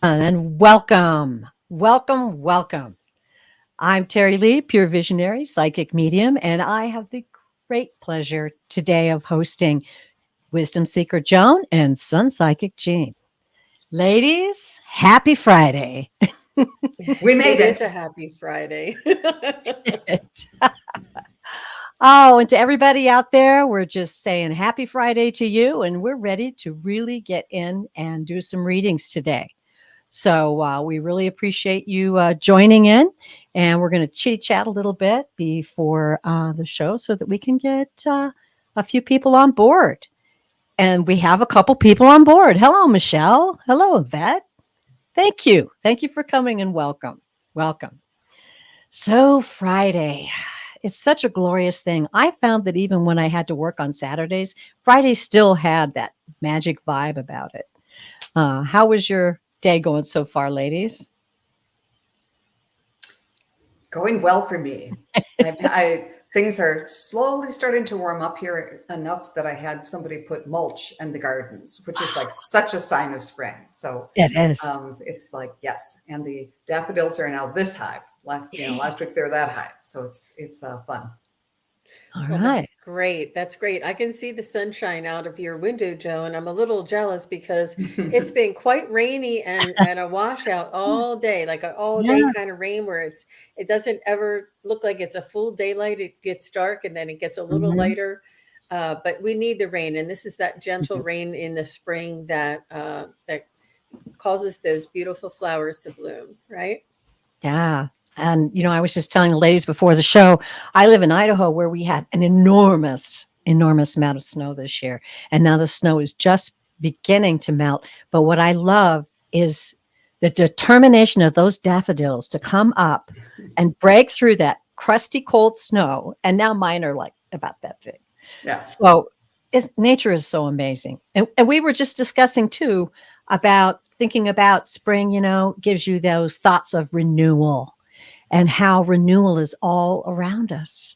And welcome. I'm Terry Lee, pure visionary, psychic medium, and I have the great pleasure today of hosting Wisdom Seeker Joan and Sun Psychic Jean. Ladies, happy Friday. We made It is it. a happy Friday. Oh, and to everybody out there, we're just saying happy Friday to you, and we're ready to really get in and do some readings today. So we really appreciate you joining in, and we're going to chit chat a little bit before the show so that we can get a few people on board. And we have a couple people on board. Hello, Michelle. Hello, Yvette. Thank you. Thank you for coming and welcome. Welcome. So, Friday. It's such a glorious thing. I found that even when I had to work on Saturdays, Friday still had that magic vibe about it. How was your day going so far, ladies? Going well for me. Things are slowly starting to warm up here enough that I had somebody put mulch in the gardens, which is like such a sign of spring. So It is. it's like yes, and the daffodils are now this high. Last week they were that high, so it's fun. All Well, right. that's great. That's great. I can see the sunshine out of your window, Joe, and I'm a little jealous because it's been quite rainy and a washout all day, like an all day Yeah. kind of rain where it doesn't ever look like it's a full daylight. It gets dark and then it gets a little Mhm. lighter. But we need the rain, and this is that gentle Mhm. rain in the spring that causes those beautiful flowers to bloom, right? Yeah. And, I was just telling the ladies before the show, I live in Idaho where we had an enormous amount of snow this year. And now the snow is just beginning to melt. But what I love is the determination of those daffodils to come up and break through that crusty, cold snow. And now mine are like about that big. Yeah. So nature is so amazing. And we were just discussing too about thinking about spring, gives you those thoughts of renewal and how renewal is all around us.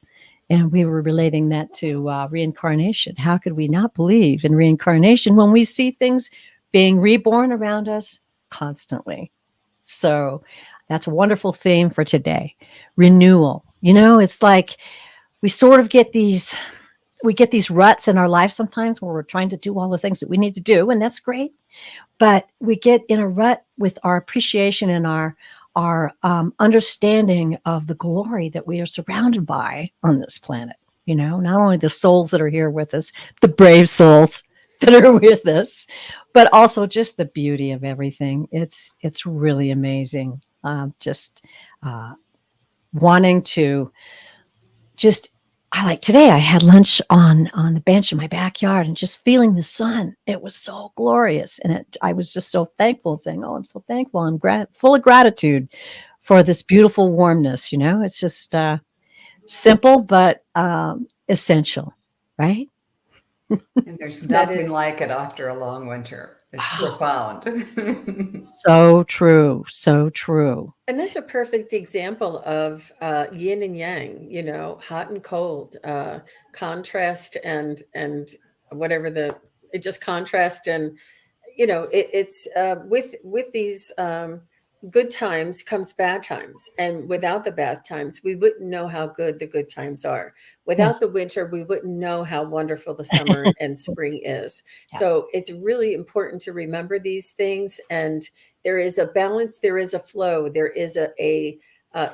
And we were relating that to reincarnation. How could we not believe in reincarnation when we see things being reborn around us constantly? So that's a wonderful theme for today. Renewal. It's like we sort of get these ruts in our life sometimes where we're trying to do all the things that we need to do, and that's great. But we get in a rut with our appreciation and our understanding of the glory that we are surrounded by on this planet. Not only the souls that are here with us, the brave souls that are with us, but also just the beauty of everything. It's really amazing. Just wanting to just I like today I had lunch on the bench in my backyard and just feeling the sun. It was so glorious. And I was just so thankful and saying, oh, I'm so thankful. I'm full of gratitude for this beautiful warmness. It's just simple, but essential, right? And there's That nothing is like it after a long winter. It's profound. So true. So true. And that's a perfect example of yin and yang, hot and cold, contrast and whatever it just contrast and it's with these good times comes bad times, and without the bad times we wouldn't know how good the good times are. Without Yes. the winter we wouldn't know how wonderful the summer and spring is. Yeah. So it's really important to remember these things, and there is a balance, there is a flow, there is a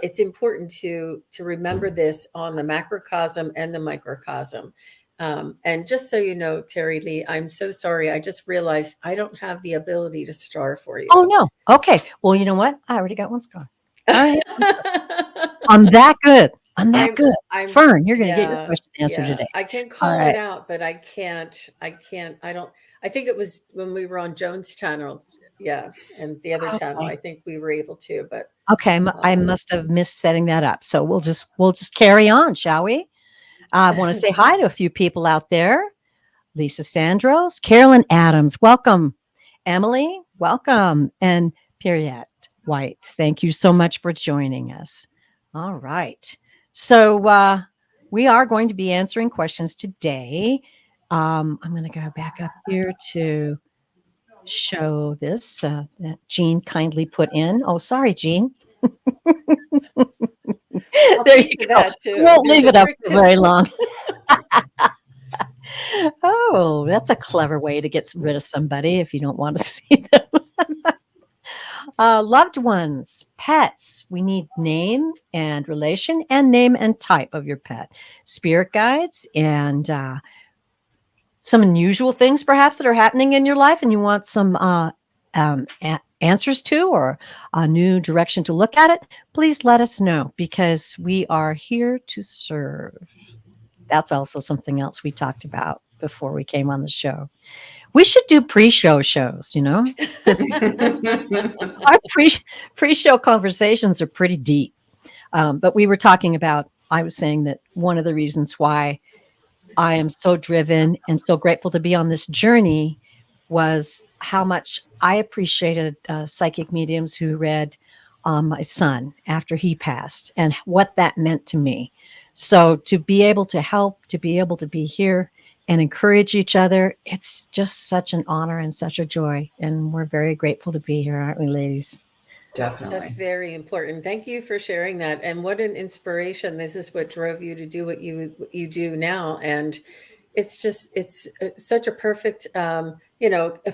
it's important to remember this on the macrocosm and the microcosm. And just so you know, Terry Lee, I'm so sorry. I just realized I don't have the ability to star for Oh you. no. Okay. Well, you know what? I already got one scar. I already have one scar. I'm that good. I'm that I'm good. I'm Fern, you're going to get your yeah, question answered yeah. today. I can All call it right. out, but I don't I think it was when we were on Joan's channel, yeah, and the other channel. Okay. I think we were able to, but Okay, I um must have missed setting that up. So we'll just carry on, shall we? I want to say hi to a few people out there. Lisa Sandros, Carolyn Adams, welcome. Emily, welcome. And Periette White, thank you so much for joining us. All right. So we are going to be answering questions today. I'm going to go back up here to show this that Jean kindly put in. Oh, sorry, Jean. I'll There think you of go. that We too. won't There's leave a it up trick for to very long. Oh, that's a clever way to get rid of somebody if you don't want to see them. Loved ones, pets. We need name and relation and name and type of your pet. Spirit guides and some unusual things perhaps that are happening in your life and you want some answers to or a new direction to look at it, please let us know because we are here to serve. That's also something else we talked about before we came on the show. We should do pre-show shows, because our pre-show conversations are pretty deep. But we were talking about, I was saying that one of the reasons why I am so driven and so grateful to be on this journey was how much I appreciated psychic mediums who read my son after he passed and what that meant to me. So to be able to help, to be able to be here and encourage each other, it's just such an honor and such a joy. And we're very grateful to be here, aren't we, ladies? That's Definitely. very important. Thank you for sharing that. And what an inspiration. This is what drove you to do what you do now. And it's just it's such a perfect a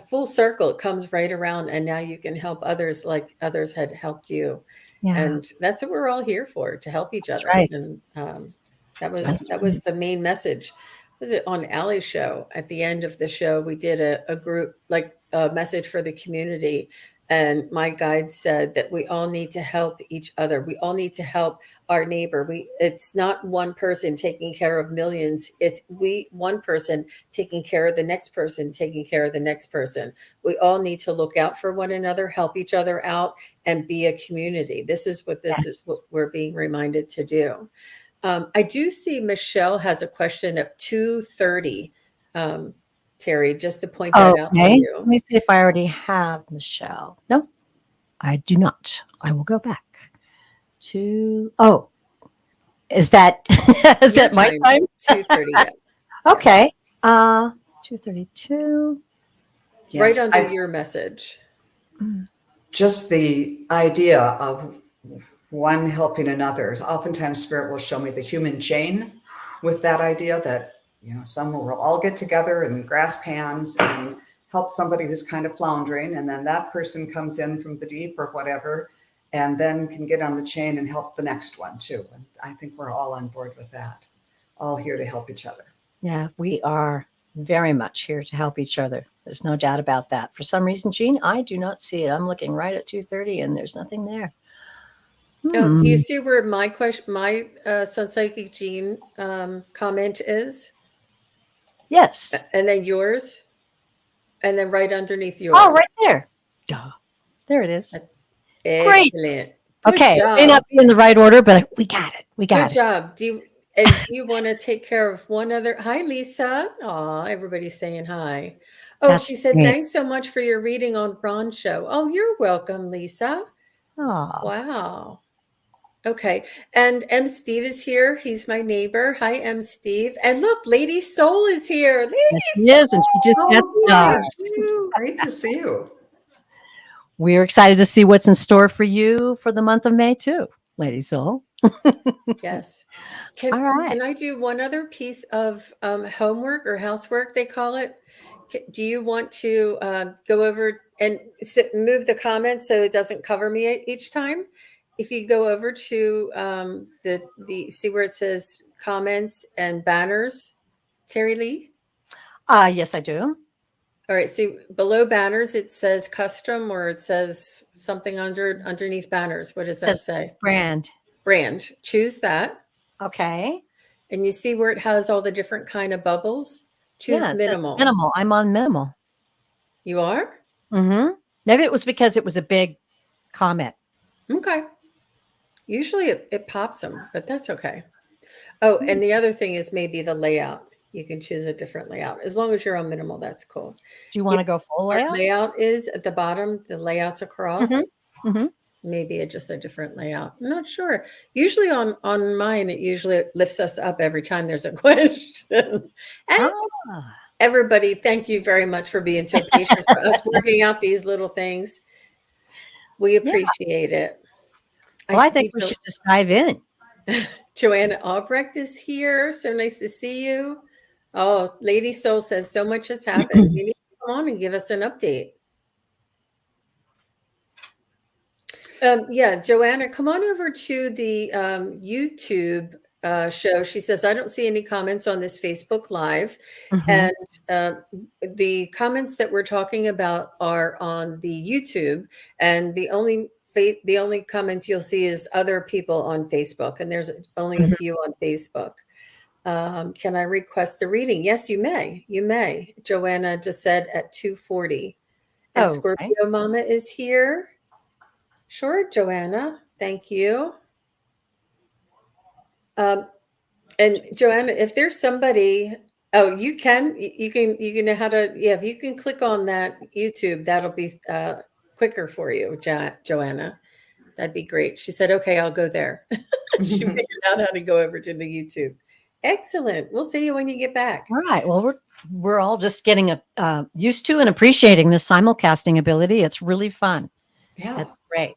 full circle. It comes right around and now you can help others like others had helped you. Yeah, And that's what we're all here for, to help each that's other. right. And That's that right. was the main message. Was it on Allie's show? At the end of the show, we did a group, like a message for the community. And my guide said that we all need to help each other. We all need to help our neighbor. It's not one person taking care of millions. It's one person taking care of the next person, taking care of the next person. We all need to look out for one another, help each other out, and be a community. This is Yes. what we're being reminded to do. I do see Michelle has a question at 2:30. Terry, just to point that out to Okay. Let you. me see if I already have Michelle. No, I do not. I will go back to. Oh, is that is Your that my time, time? 2:30. Yeah. Yeah. Okay. 2:32. Right Yes, under I your message. just the idea of one helping another. Oftentimes, spirit will show me the human chain with that idea that, someone will all get together and grasp hands and help somebody who's kind of floundering. And then that person comes in from the deep or whatever, and then can get on the chain and help the next one too. And I think we're all on board with that, all here to help each other. Yeah, we are very much here to help each other. There's no doubt about that. For some reason, Jean, I do not see it. I'm looking right at 2:30, and there's nothing there. Oh, do you Hmm. see where my question, my Sun Psychic Gene comment is? Yes. And then yours? And then right underneath Oh, yours. right there. Duh. There it is. Great. Excellent. Good Okay. It may job. not be in the right order, but we got it. We Good got it. job. Do you want to take care of one other? Hi, Lisa. Aw, everybody's saying hi. Oh, That's she said, great. thanks so much for your reading on Ron's show. Oh, you're welcome, Lisa. Oh, Wow. Okay. And M. Steve is here. He's my neighbor. Hi, M. Steve. And look, Lady Soul is here. Lady yes, she is, and she just got Oh, Soul. started. gosh. Great to see you. We're excited to see what's in store for you for the month of May, too, Lady Soul. Yes. All right. Can I do one other piece of homework or housework, they call it? Do you want to go over and move the comments so it doesn't cover me each time? If you go over to the see where it says comments and banners, Terry Lee. Yes, I do. All right, so below banners it says custom, or it says something underneath banners. What does It that says say? brand. Brand. Choose that. Okay. And you see where it has all the different kind of bubbles? Yeah, Choose it says minimal. minimal. I'm on minimal. You are? Mm-hmm. Maybe it was because it was a big comment. Okay. Usually it pops them, but that's okay. Oh, and the other thing is maybe the layout. You can choose a different layout. As long as you're on minimal, that's cool. Do you You want to go full know, our layout? layout is at the bottom, the layouts across. Mm-hmm. Mm-hmm. Maybe just a different layout. I'm not sure. Usually on mine, it usually lifts us up every time there's a question. And Ah. Everybody, thank you very much for being so patient for us working out these little things. We Yeah. appreciate it. Well, I think we should just dive in. Joanna Albrecht is here. So nice to see you. Oh, Lady Soul says so much has happened. You need to come on and give us an update. Yeah, Joanna, come on over to the YouTube show. She says, I don't see any comments on this Facebook Live. Mhm. And the comments that we're talking about are on the YouTube. And the only comments you'll see is other people on Facebook. And there's only a Mhm. few on Facebook. Can I request a reading? Yes, you may. You may. Joanna just said at 2:40. And Okay. Scorpio Mama is here. Sure, Joanna. Thank you. And Joanna, if there's somebody, oh, you can know how to, yeah, if you can click on that YouTube, that'll be quicker for you, Joanna. That'd be great. She said, okay, I'll go there. She figured out how to go over to the YouTube. Excellent. We'll see you when you get back. All right. Well, we're all just getting used to and appreciating this simulcasting ability. It's really fun. Yeah. That's great.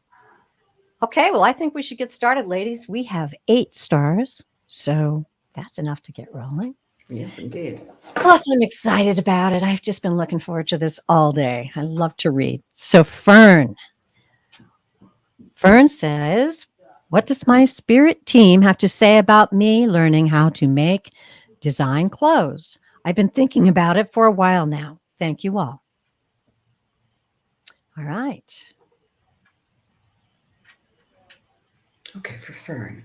Okay. Well, I think we should get started, ladies. We have 8 stars, so that's enough to get rolling. Yes, indeed. Plus, I'm excited about it. I've just been looking forward to this all day. I love to read. So, Fern says, what does my spirit team have to say about me learning how to make design clothes? I've been thinking about it for a while now. Thank you all. All right. Okay, for Fern.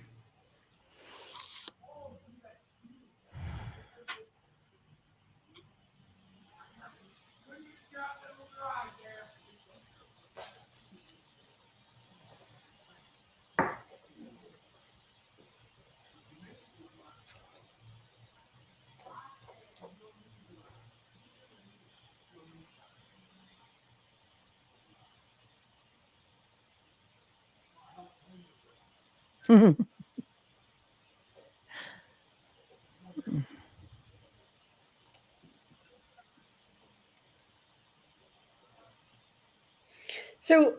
So,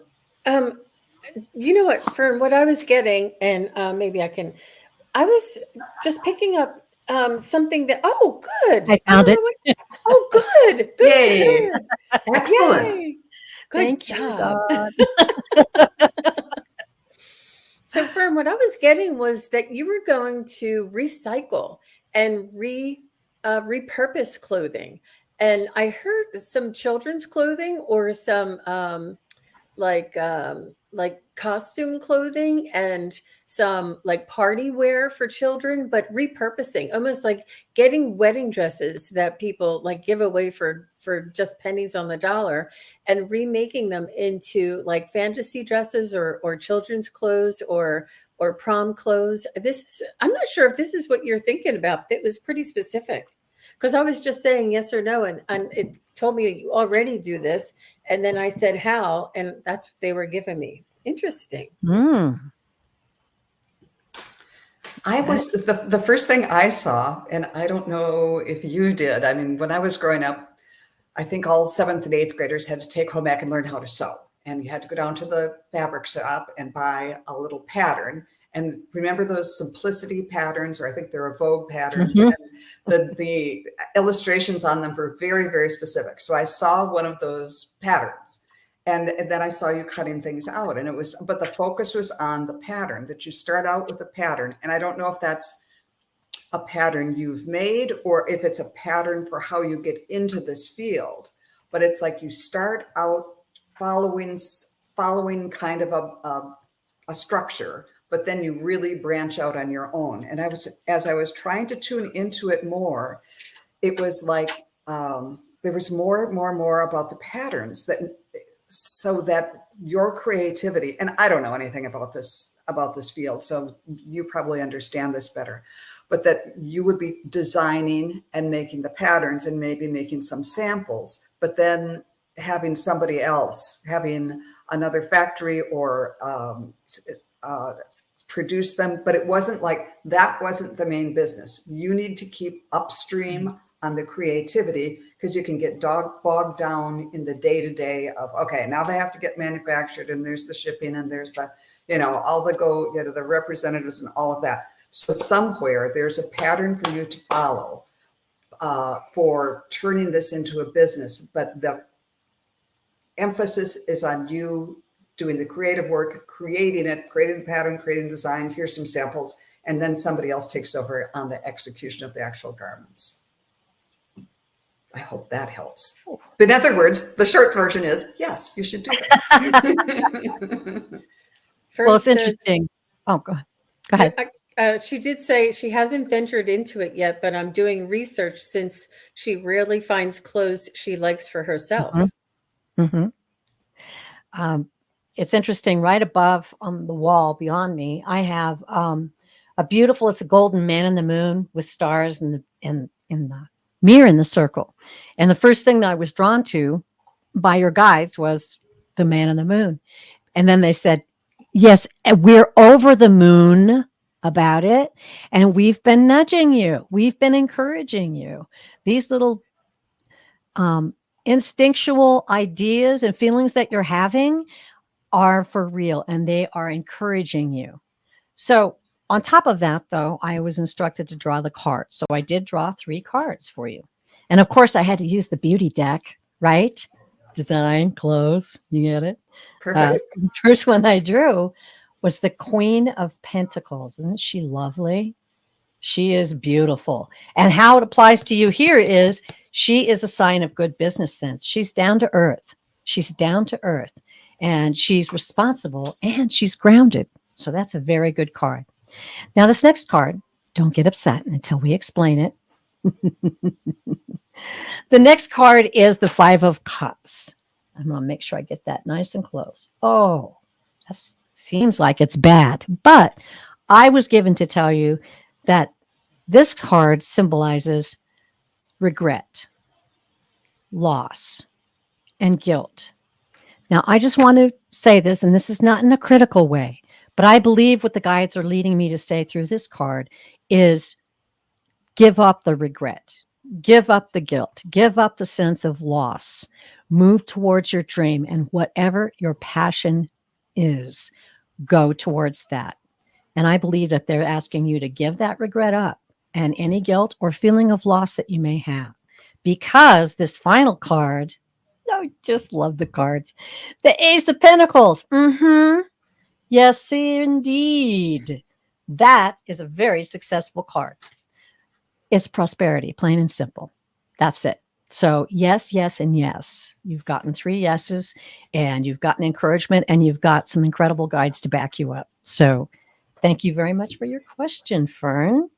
you know what, Fern, what I was getting, and maybe I was just picking up something that, oh, good. I I found don't it. know what, oh, good. Good. Yay. Good. Excellent. Yay. Good Thank you, job. God. So, Fern, what I was getting was that you were going to recycle and repurpose clothing. And I heard some children's clothing or some like costume clothing and some like party wear for children, but repurposing, almost like getting wedding dresses that people like give away for just pennies on the dollar and remaking them into like fantasy dresses or children's clothes or prom clothes. I'm not sure if this is what you're thinking about. It was pretty specific. Because I was just saying yes or no, and it told me you already do this. And then I said how, and that's what they were giving me. Interesting. Mm. I was the first thing I saw, and I don't know if you did. I mean, when I was growing up, I think all 7th and 8th graders had to take home ec and learn how to sew. And you had to go down to the fabric shop and buy a little pattern. And remember those simplicity patterns, or I think they're Vogue patterns, Mhm. and the illustrations on them were very, very specific. So I saw one of those patterns. And then I saw you cutting things out, and but the focus was on the pattern, that you start out with a pattern. And I don't know if that's a pattern you've made or if it's a pattern for how you get into this field, but it's like you start out following kind of a structure, but then you really branch out on your own. And as I was trying to tune into it more, it was like there was more about the patterns, so that your creativity, and I don't know anything about this field, so you probably understand this better, but that you would be designing and making the patterns and maybe making some samples, but then having somebody else, having another factory or produce them. But it wasn't like that wasn't the main business. You need to keep upstream on the creativity, because you can get bogged down in the day-to-day of, okay, now they have to get manufactured, and there's the shipping, and there's the, all the representatives and all of that. So somewhere there's a pattern for you to follow for turning this into a business, but the emphasis is on you doing the creative work, creating it, creating the pattern, creating design. Here's some samples, and then somebody else takes over on the execution of the actual garments. I hope that helps. But in other words, the short version is, yes, you should do that. Well, it's interesting. Oh, go ahead. She did say she hasn't ventured into it yet, but I'm doing research since she rarely finds clothes she likes for herself. Mm-hmm. It's interesting. Right above on the wall beyond me, I have a beautiful. It's a golden man in the moon with stars in the mirror in the circle. And the first thing that I was drawn to by your guides was the man in the moon. And then they said, yes, we're over the moon about it. And we've been nudging you. We've been encouraging you. These little instinctual ideas and feelings that you're having are for real, and they are encouraging you. So on top of that, though, I was instructed to draw the cards. So I did draw 3 cards for you. And of course, I had to use the beauty deck, right? Design, close, you get it? Perfect. The first one I drew was the Queen of Pentacles. Isn't she lovely? She is beautiful. And how it applies to you here is she is a sign of good business sense. She's down to earth. She's down to earth. And she's responsible and she's grounded. So that's a very good card. Now, this next card, don't get upset until we explain it. The next card is the 5 of Cups. I'm going to make sure I get that nice and close. Oh, that seems like it's bad. But I was given to tell you that this card symbolizes regret, loss, and guilt. Now, I just want to say this, and this is not in a critical way, but I believe what the guides are leading me to say through this card is give up the regret, give up the guilt, give up the sense of loss, move towards your dream, and whatever your passion is, go towards that. And I believe that they're asking you to give that regret up and any guilt or feeling of loss that you may have. Because this final card, I just love the cards. The Ace of Pentacles. Yes, indeed. That is a very successful card. It's prosperity, plain and simple. That's it. So yes, yes, and yes. You've gotten 3 yeses, and you've gotten encouragement, and you've got some incredible guides to back you up. So thank you very much for your question, Fern.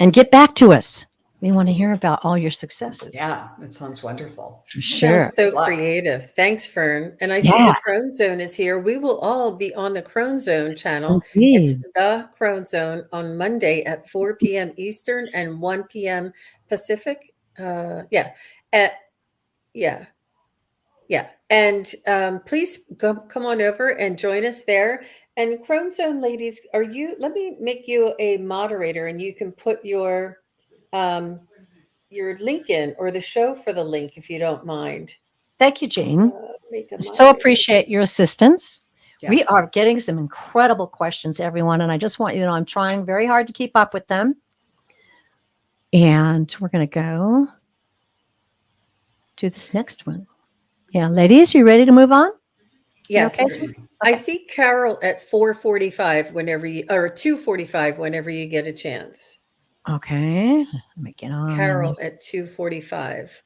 And get back to us. We want to hear about all your successes. Yeah, that sounds wonderful. For sure. Sounds so creative. Thanks, Fern. And I see the Crone Zone is here. We will all be on the Crone Zone channel. Indeed. It's the Crone Zone on Monday at 4 p.m. Eastern and 1 p.m. Pacific. Yeah. And please come on over and join us there. And Crone Zone ladies, let me make you a moderator, and you can put your link in, or the show for the link, if you don't mind. Thank you, Jane. So appreciate your assistance. Yes. We are getting some incredible questions, everyone. And I just want you to know I'm trying very hard to keep up with them. And we're going to go to this next one. Yeah, ladies, you ready to move on? Yes. Okay? I see Carol at 4:45 or 2:45 whenever you get a chance. Okay. Let me get on. Carol at 2:45.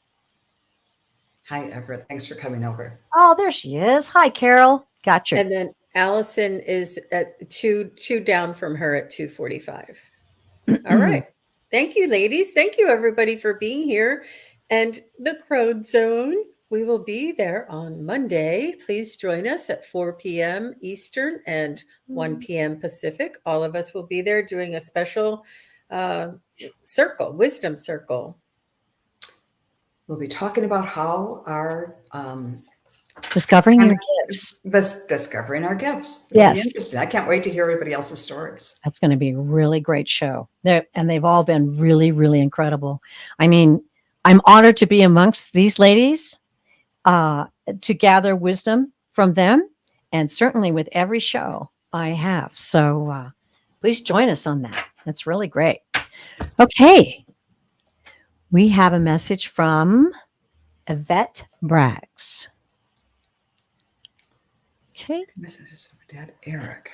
Hi, Everett. Thanks for coming over. Oh, there she is. Hi, Carol. Gotcha. And then Allison is at two down from her at 2:45. All right. Thank you, ladies. Thank you, everybody, for being here. And the Crone Zone, we will be there on Monday. Please join us at 4 p.m. Eastern and 1 p.m. Pacific. All of us will be there doing a special wisdom circle. We'll be talking about how our Discovering And your gifts. this discovering our gifts. It'll be Yes. interesting. I can't wait to hear everybody else's stories. That's going to be a really great show. And they've all been really, really incredible. I mean, I'm honored to be amongst these ladies, to gather wisdom from them, and certainly with every show I have. So please join us on that. That's really great. Okay. We have a message from Yvette Braggs. Okay. Messages from Dad Eric.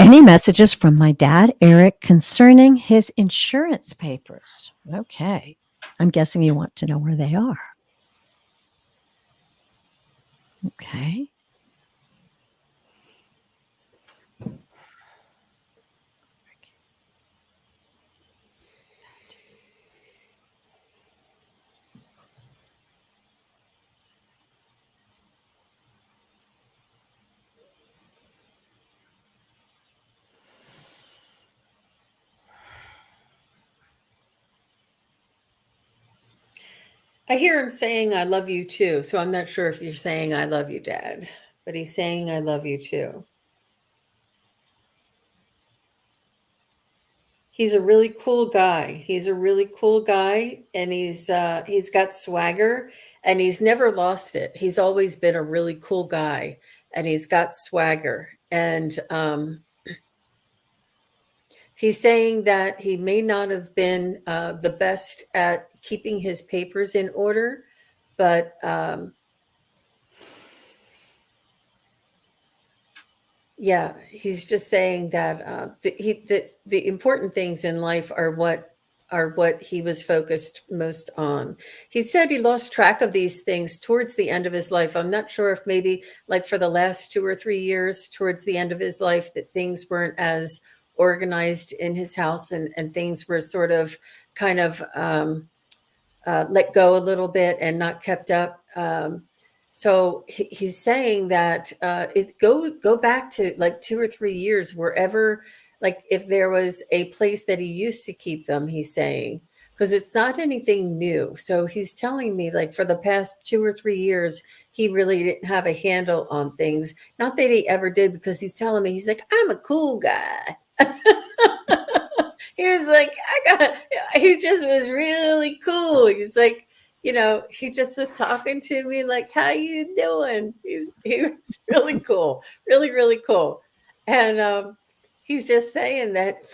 Any messages from my dad, Eric, concerning his insurance papers? Okay. I'm guessing you want to know where they are. Okay. I hear him saying, I love you too. So I'm not sure if you're saying, I love you, Dad, but he's saying, I love you too. He's a really cool guy. He's a really cool guy, and he's got swagger, and he's never lost it. He's always been a really cool guy, and he's got swagger. And he's saying that he may not have been the best at keeping his papers in order, but yeah, he's just saying that the important things in life are what he was focused most on. He said he lost track of these things towards the end of his life. I'm not sure if maybe like for the last 2 or 3 years towards the end of his life that things weren't as organized in his house, and things were sort of kind of let go a little bit and not kept up. So he's saying that it go back to like 2 or 3 years, wherever, like if there was a place that he used to keep them, he's saying, because it's not anything new. So he's telling me like for the past 2 or 3 years, he really didn't have a handle on things. Not that he ever did, because he's telling me, he's like, I'm a cool guy. He was like, he just was really cool. He's like, he just was talking to me like, how you doing? He was really cool, really, really cool. And he's just saying that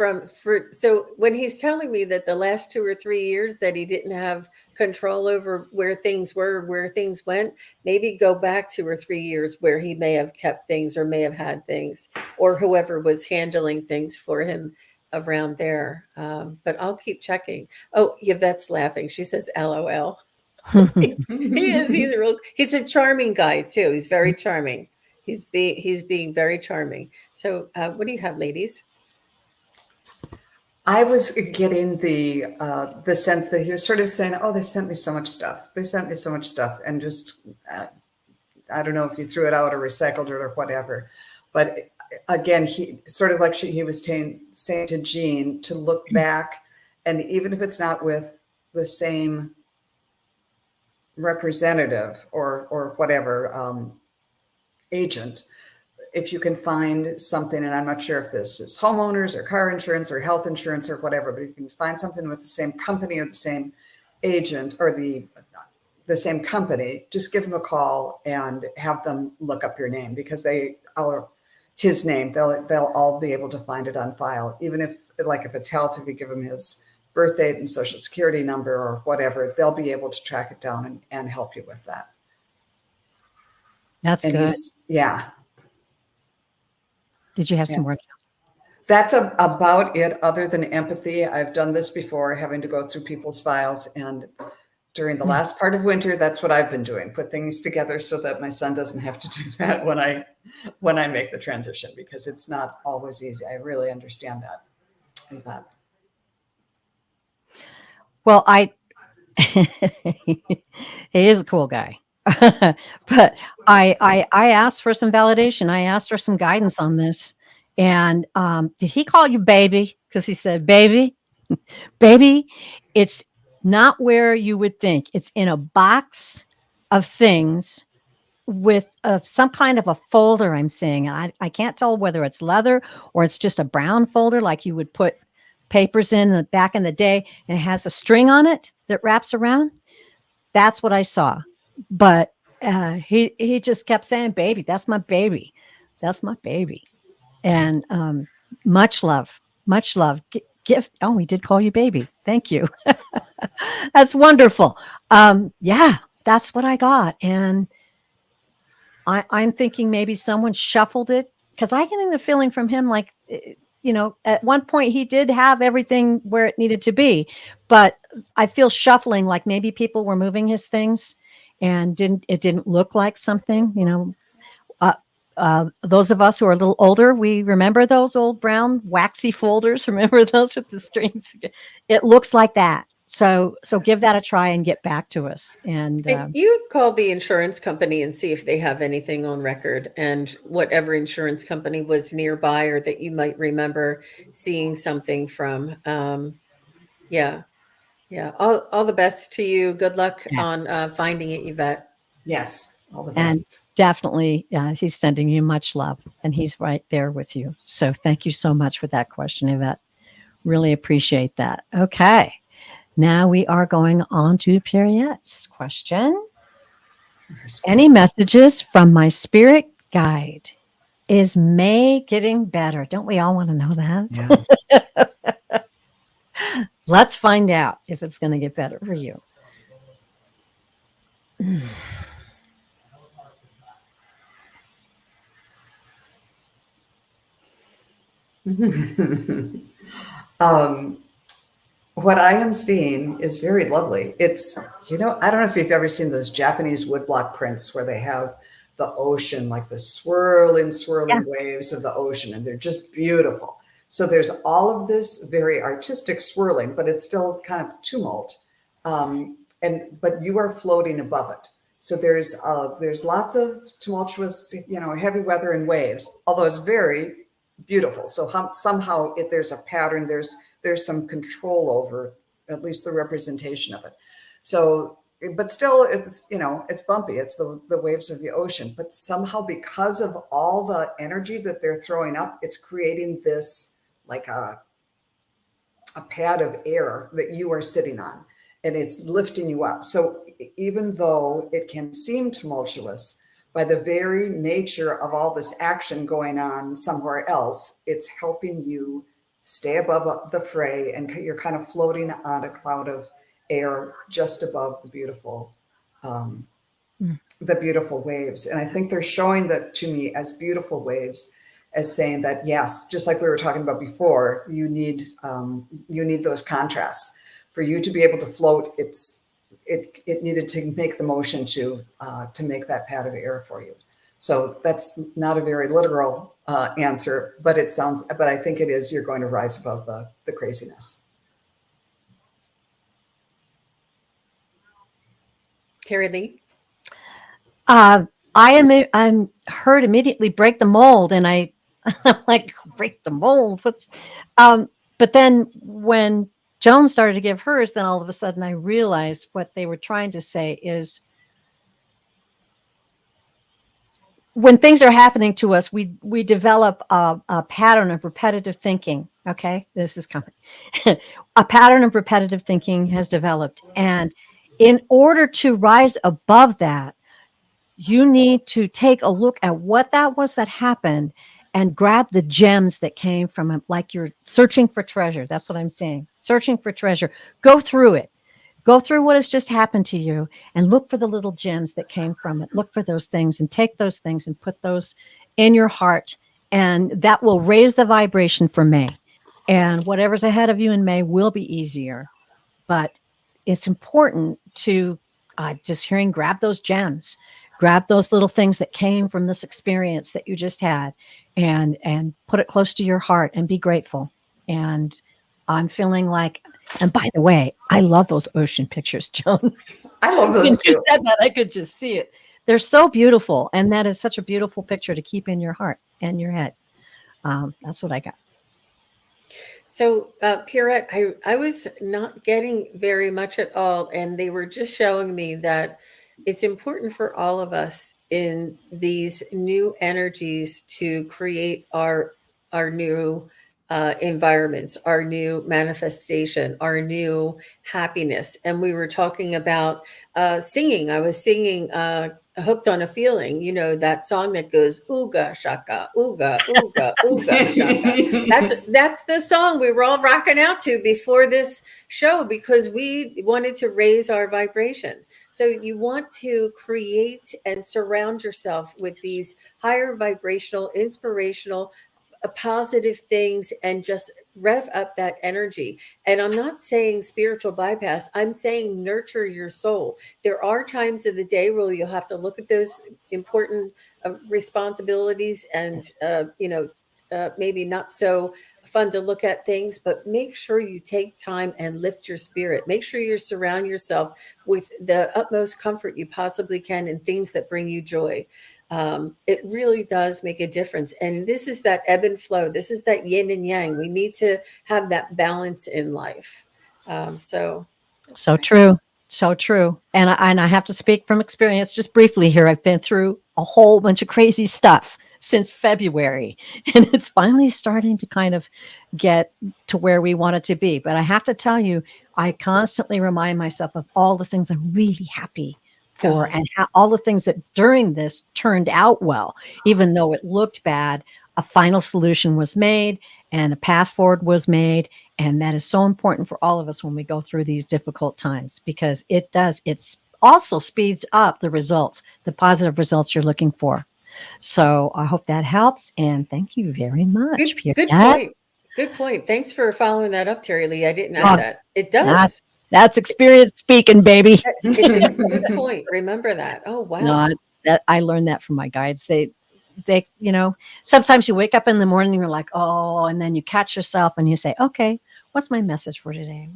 so when he's telling me that the last 2 or 3 years that he didn't have control over where things were, where things went, maybe go back 2 or 3 years where he may have kept things or may have had things, or whoever was handling things for him around there. But I'll keep checking. Oh, Yvette's laughing. She says, LOL. He's a charming guy too. He's very charming. He's being very charming. So what do you have, ladies? I was getting the sense that he was sort of saying, "Oh, they sent me so much stuff. They sent me so much stuff," and just I don't know if you threw it out or recycled it or whatever. But again, he sort of like he was saying to Jean to look back, and even if it's not with the same representative or whatever agent, if you can find something, and I'm not sure if this is homeowners or car insurance or health insurance or whatever, but if you can find something with the same company or the same agent or the same company, just give them a call and have them look up your name, because his name, they'll all be able to find it on file. Even if it's health, if you give them his birth date and social security number or whatever, they'll be able to track it down and help you with that. That's good. Yeah. Did you have some more? That's about it. Other than empathy, I've done this before, having to go through people's files. And during the last part of winter, that's what I've been doing. Put things together so that my son doesn't have to do that when I make the transition, because it's not always easy. I really understand that. Well, he is a cool guy. But I asked for some validation. I asked for some guidance on this. And did he call you baby? Because he said, baby, it's not where you would think. It's in a box of things with some kind of a folder I'm seeing. I can't tell whether it's leather or it's just a brown folder like you would put papers in back in the day, and it has a string on it that wraps around. That's what I saw. But he just kept saying, "Baby, that's my baby. That's my baby." And much love, much love. Give. Oh, we did call you baby. Thank you. That's wonderful. Yeah, that's what I got. And I'm thinking maybe someone shuffled it, because I getting the feeling from him like, at one point he did have everything where it needed to be, but I feel shuffling, like maybe people were moving his things and didn't look like something, uh, those of us who are a little older, we remember those old brown waxy folders. Remember those with the strings? It looks like that. So give that a try and get back to us. And And you call the insurance company and see if they have anything on record, and whatever insurance company was nearby or that you might remember seeing something from. Yeah, yeah. All the best to you. Good luck yeah, on finding it, Yvette. Yes, all the and best. definitely, he's sending you much love, and he's right there with you. So thank you so much for that question, Yvette. Really appreciate that. Okay, now we are going on to Pierrette's question. Any messages from my spirit guide? Is May getting better? Don't we all want to know that? Yeah. Let's find out if it's going to get better for you. um, what I am seeing is very lovely. It's, I don't know if you've ever seen those Japanese woodblock prints where they have the ocean, like the swirling, Yeah. swirling waves of the ocean, and they're just beautiful. So there's all of this very artistic swirling, but it's still kind of tumult. But you are floating above it. So there's lots of tumultuous, heavy weather and waves, although it's very beautiful. So somehow there's a pattern. There's some control over at least the representation of it. So, but still, it's bumpy. It's the waves of the ocean. But somehow, because of all the energy that they're throwing up, it's creating this like a pad of air that you are sitting on, and it's lifting you up. So even though it can seem tumultuous, by the very nature of all this action going on somewhere else, it's helping you stay above the fray, and you're kind of floating on a cloud of air just above um, the beautiful waves. And I think they're showing that to me as beautiful waves, as saying that, yes, just like we were talking about before, you need those contrasts for you to be able to float. It needed to make the motion to make that pad of air for you. So that's not a very literal answer, but I think it is. You're going to rise above the craziness. Terry Lee. I'm heard immediately break the mold, and I'm like, break the mold. But then when Joan started to give hers, then all of a sudden I realized what they were trying to say is, when things are happening to us, we develop a pattern of repetitive thinking. Okay, this is coming. A pattern of repetitive thinking has developed, and in order to rise above that, you need to take a look at what that was that happened and grab the gems that came from it, like you're searching for treasure. That's what I'm saying. Searching for treasure. Go through it. Go through what has just happened to you and look for the little gems that came from it. Look for those things and take those things and put those in your heart. And that will raise the vibration for May. And whatever's ahead of you in May will be easier. But it's important to just hearing, grab those gems, grab those little things that came from this experience that you just had, and put it close to your heart and be grateful. And I'm feeling like, and by the way, I love those ocean pictures, Joan. I love When those you too. said that, I could just see it. They're so beautiful. And that is such a beautiful picture to keep in your heart and your head. That's what I got. So, Pierrette, I was not getting very much at all, and they were just showing me that it's important for all of us in these new energies to create our new environments, our new manifestation, our new happiness. And we were talking about singing. I was singing Hooked on a Feeling, you know, that song that goes ooga shaka, ooga, ooga, ooga shaka. That's the song we were all rocking out to before this show because we wanted to raise our vibration. So you want to create and surround yourself with these higher vibrational, inspirational, positive things and just rev up that energy. And I'm not saying spiritual bypass, I'm saying nurture your soul. There are times of the day where you'll have to look at those important responsibilities and, Yes. maybe not so fun to look at things, but make sure you take time and lift your spirit. Make sure you surround yourself with the utmost comfort you possibly can and things that bring you joy. It really does make a difference. And this is that ebb and flow. This is that yin and yang. We need to have that balance in life. So So true. So true. And I have to speak from experience just briefly here. I've been through a whole bunch of crazy stuff since February, and it's finally starting to kind of get to where we want it to be. But I have to tell you, I constantly remind myself of all the things I'm really happy for oh, and how all the things that during this turned out well, even though it looked bad, a final solution was made and a path forward was made. And that is so important for all of us when we go through these difficult times because it's also speeds up the results, the positive results you're looking for. So I hope that helps. And thank you very much, good Pierre. point. Good point. Thanks for following that up, Terry Lee. I didn't add Oh, that. It that, does. that's experience speaking, baby. It's a good point. Remember that. Oh, No, wow. it's that I learned that from my guides. They, sometimes you wake up in the morning and you're like, oh, and then you catch yourself and you say, okay, what's my message for today?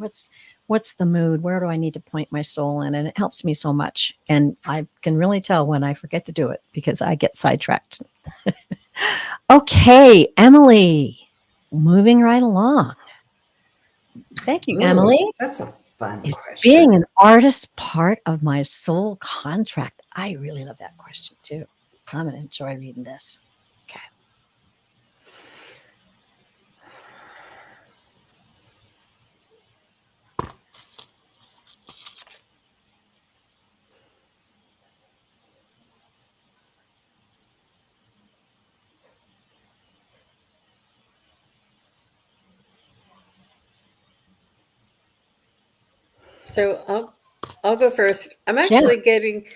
What's the mood? Where do I need to point my soul in? And it helps me so much. And I can really tell when I forget to do it because I get sidetracked. Okay, Emily, moving right along. Thank you, Ooh, Emily. that's a fun Is question. being an artist part of my soul contract? I really love that question too. I'm going to enjoy reading this. Okay. So I'll go first. I'm Yeah. actually getting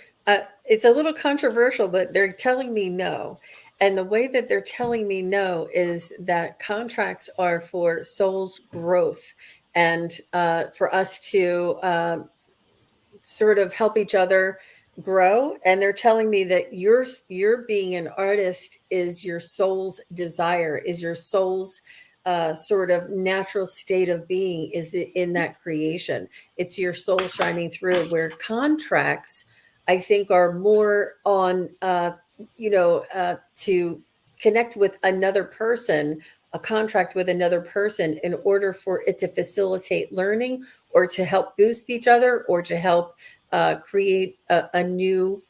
it's a little controversial, but they're telling me no. And the way that they're telling me no is that contracts are for soul's growth and for us to sort of help each other grow. And they're telling me that your being an artist is your soul's desire, is your soul's sort of natural state of being is in that creation. It's your soul shining through. Where contracts, I think, are more on to connect with another person, a contract with another person in order for it to facilitate learning or to help boost each other or to help create a new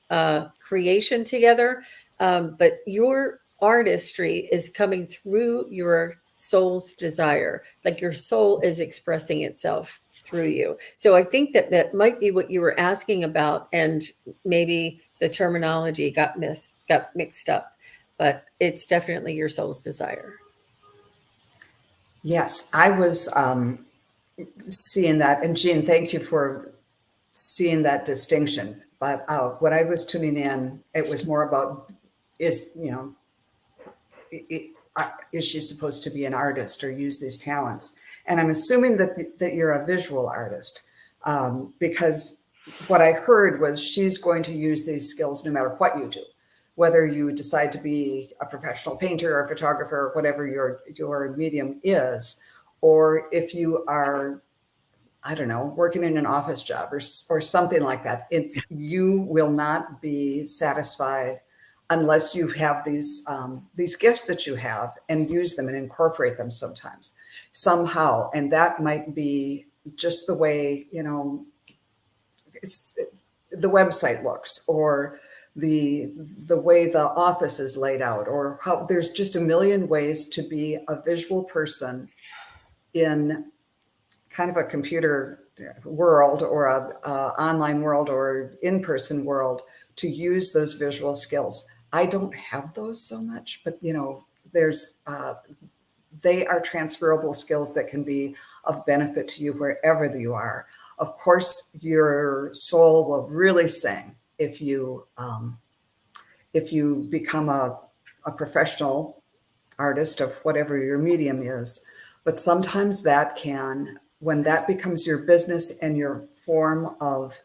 creation together. But your artistry is coming through your soul's desire, like your soul is expressing itself through you. So I think that that might be what you were asking about, and maybe the terminology got mixed up, but it's definitely your soul's desire. Yes, I was seeing that. And Jean, thank you for seeing that distinction. But when I was tuning in, it was more about is, is she supposed to be an artist or use these talents? And I'm assuming that you're a visual artist because what I heard was she's going to use these skills no matter what you do, whether you decide to be a professional painter or photographer or whatever your medium is, or if you are, I don't know, working in an office job or something like that. You will not be satisfied unless you have these gifts that you have and use them and incorporate them somehow. And that might be just the way, it's the website looks, or the way the office is laid out, or how there's just a million ways to be a visual person in kind of a computer world, or a online world, or in-person world, to use those visual skills. I don't have those so much, but there's they are transferable skills that can be of benefit to you wherever you are. Of course, your soul will really sing if you become a professional artist of whatever your medium is. But sometimes when that becomes your business and your form of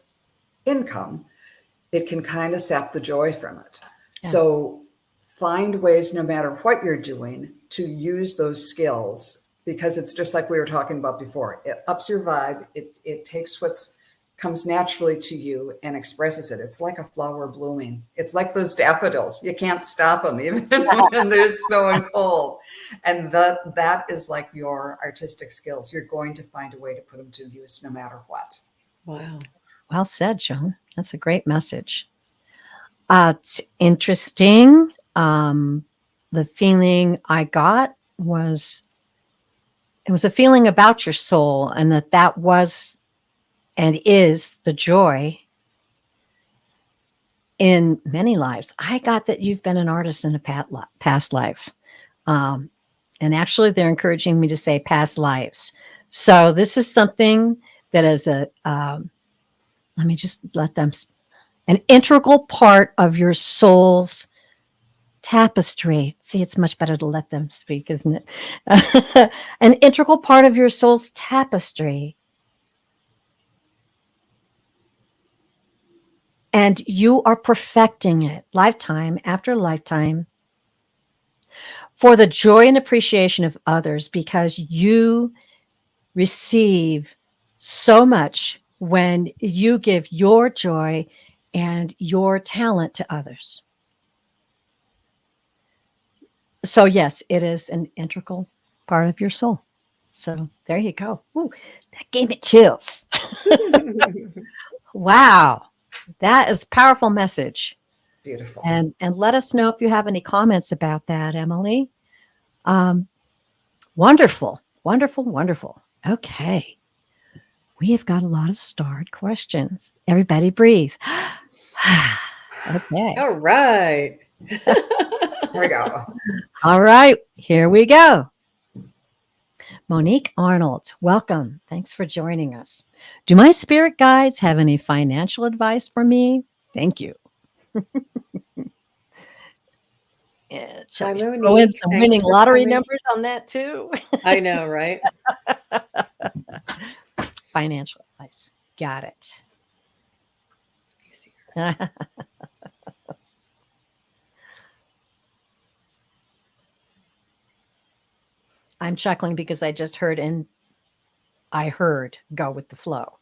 income, it can kind of sap the joy from it. Yeah. So find ways, no matter what you're doing, to use those skills, because it's just like we were talking about before. It ups your vibe. It takes what's comes naturally to you and expresses it. It's like a flower blooming. It's like those daffodils. You can't stop them even when there's snow and cold. And that is like your artistic skills. You're going to find a way to put them to use no matter what. Wow. Well said, Joan. That's a great message. It's interesting. The feeling I got was, it was a feeling about your soul, and that was and is the joy in many lives. I got that you've been an artist in a past life. And actually, they're encouraging me to say past lives. So this is something that is let me just let them, an integral part of your soul's tapestry. See, it's much better to let them speak, isn't it? An integral part of your soul's tapestry. And you are perfecting it lifetime after lifetime for the joy and appreciation of others, because you receive so much when you give your joy and your talent to others. So yes, it is an integral part of your soul. So there you go. Ooh, that gave me chills. Wow. That is a powerful message. Beautiful. And let us know if you have any comments about that, Emily. Wonderful, wonderful, wonderful. Okay. We have got a lot of starred questions. Everybody breathe. Okay. All right. There we go. All right. Here we go. Monique Arnold, welcome. Thanks for joining us. Do my spirit guides have any financial advice for me? Thank you. Yeah, shall Hi, we throw in Monique. some Thanks winning for lottery coming. numbers on that too? I know, right? Financial advice. Got it. I'm chuckling because I just heard go with the flow.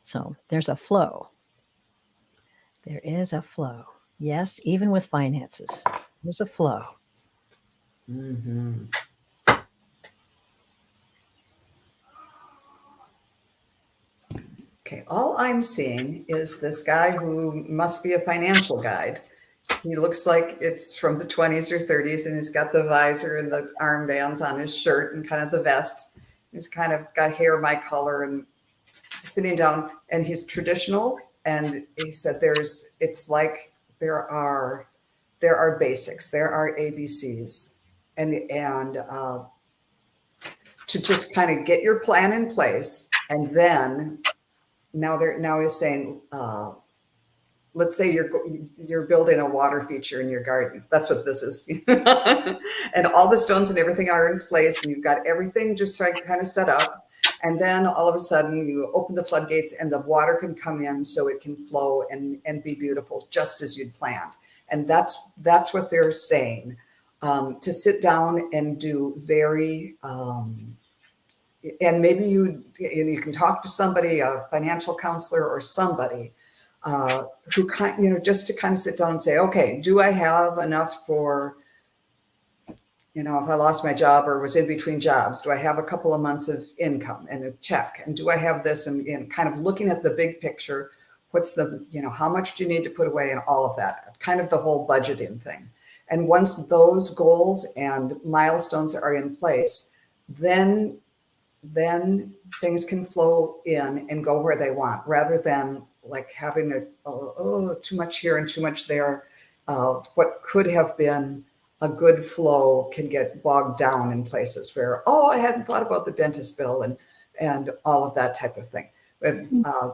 So there's a flow. There is a flow. Yes, even with finances, there's a flow. Mm-hmm. Okay, all I'm seeing is this guy who must be a financial guide. He looks like it's from the 20s or 30s, and he's got the visor and the armbands on his shirt and kind of the vest. He's kind of got hair my color and sitting down, and he's traditional. And he said it's like there are basics, there are ABCs, and to just kind of get your plan in place. And then now he's saying, let's say you're building a water feature in your garden. That's what this is. And all the stones and everything are in place, and you've got everything just like kind of set up. And then all of a sudden you open the floodgates and the water can come in so it can flow and be beautiful just as you'd planned. And that's what they're saying. To sit down and do very, and maybe you can talk to somebody, a financial counselor or somebody who just to kind of sit down and say, okay, do I have enough for, if I lost my job or was in between jobs, do I have a couple of months of income and a check? And do I have this? And kind of looking at the big picture what's the, how much do you need to put away and all of that, kind of the whole budgeting thing. And once those goals and milestones are in place, then things can flow in and go where they want, rather than like having too much here and too much there. What could have been a good flow can get bogged down in places where, I hadn't thought about the dentist bill and all of that type of thing.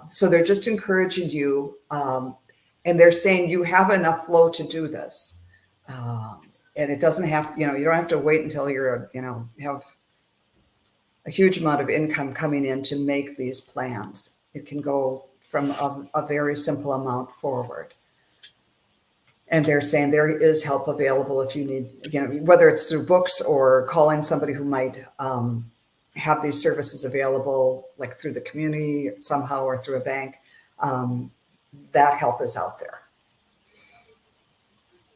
So they're just encouraging you, and they're saying you have enough flow to do this. And it doesn't have, you don't have to wait until you're, have a huge amount of income coming in to make these plans. It can go from a very simple amount forward. And they're saying there is help available if you need, whether it's through books or calling somebody who might have these services available, like through the community somehow or through a bank. That help is out there.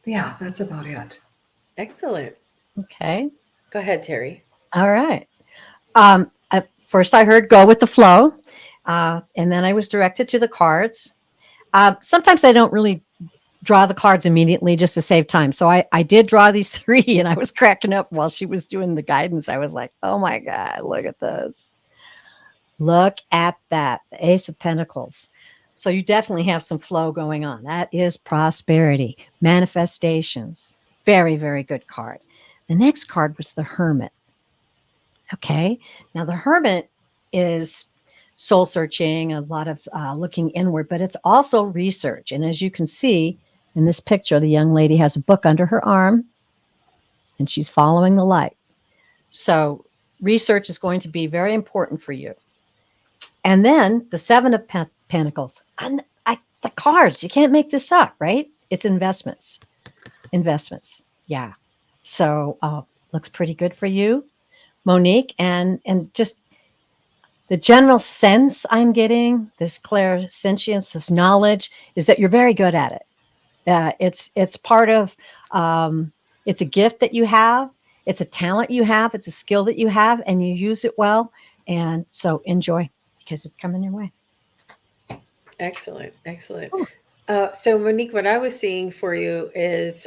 Yeah, that's about it. Excellent. Okay. Go ahead, Terry. All right. At first I heard go with the flow. And then I was directed to the cards. Sometimes I don't really draw the cards immediately just to save time. So I did draw these 3, and I was cracking up while she was doing the guidance. I was like, oh my God, look at this. Look at that. The Ace of Pentacles. So you definitely have some flow going on. That is prosperity, manifestations. Very, very good card. The next card was the Hermit. Okay. Now the Hermit is soul searching, a lot of looking inward, but it's also research. And as you can see in this picture, the young lady has a book under her arm and she's following the light. So research is going to be very important for you. And then the 7 of Pentacles. And the cards, you can't make this up, right? It's investments. Investments. Yeah. So looks pretty good for you, Monique. And just the general sense I'm getting, this clairsentience, this knowledge, is that you're very good at it. It's part of, it's a gift that you have. It's a talent you have. It's a skill that you have, and you use it well. And so enjoy, because it's coming your way. Excellent. Excellent. So Monique, what I was seeing for you is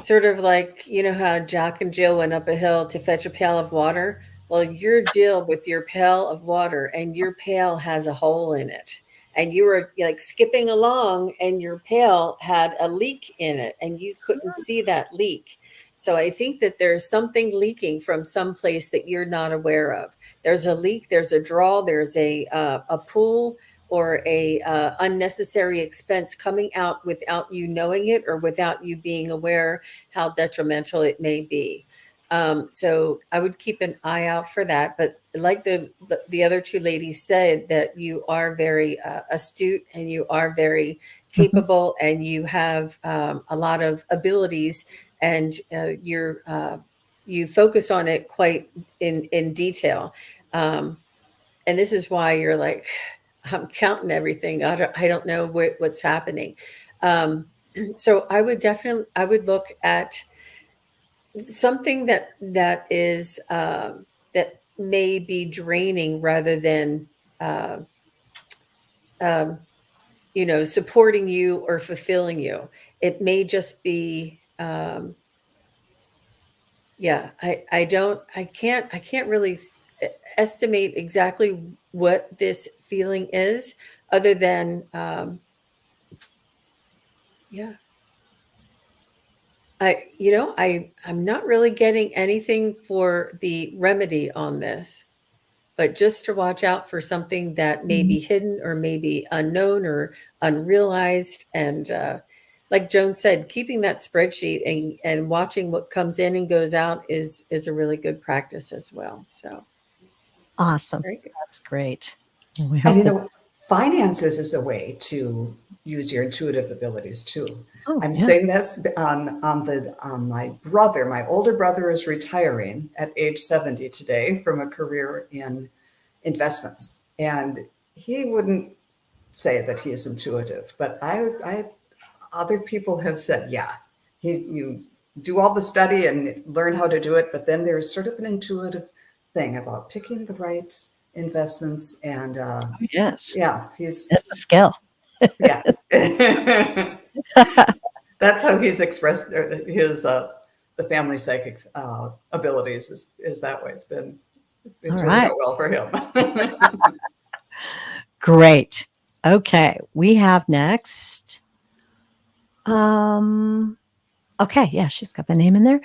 sort of like, how Jack and Jill went up a hill to fetch a pail of water. Well, you're Jill with your pail of water, and your pail has a hole in it. And you were like skipping along, and your pail had a leak in it, and you couldn't see that leak. So I think that there's something leaking from some place that you're not aware of. There's a leak, there's a draw, there's a pool, or a unnecessary expense coming out without you knowing it, or without you being aware how detrimental it may be. So I would keep an eye out for that. But like the other 2 ladies said, that you are very astute, and you are very capable, and you have a lot of abilities, and you focus on it quite in detail. And this is why you're like, I'm counting everything. I don't know what's happening. So I would look at something that is that may be draining, rather than supporting you or fulfilling you. It may just be I can't really estimate exactly what this feeling is, other than I'm not really getting anything for the remedy on this, but just to watch out for something that may be hidden, or maybe unknown, or unrealized. And like Joan said, keeping that spreadsheet and watching what comes in and goes out is a really good practice as well. So Awesome. very good. That's great. And finances is a way to use your intuitive abilities too. I'm saying this on my brother. My older brother is retiring at age 70 today from a career in investments, and he wouldn't say that he is intuitive, but I other people have said, yeah, you do all the study and learn how to do it, but then there's sort of an intuitive thing about picking the right investments. And yes, yeah, it's a skill. Yeah. That's how he's expressed his the family psychic abilities is that way. All It's worked right. out well for him. Great. Okay. We have next. Um, okay. Yeah, she's got the name in there.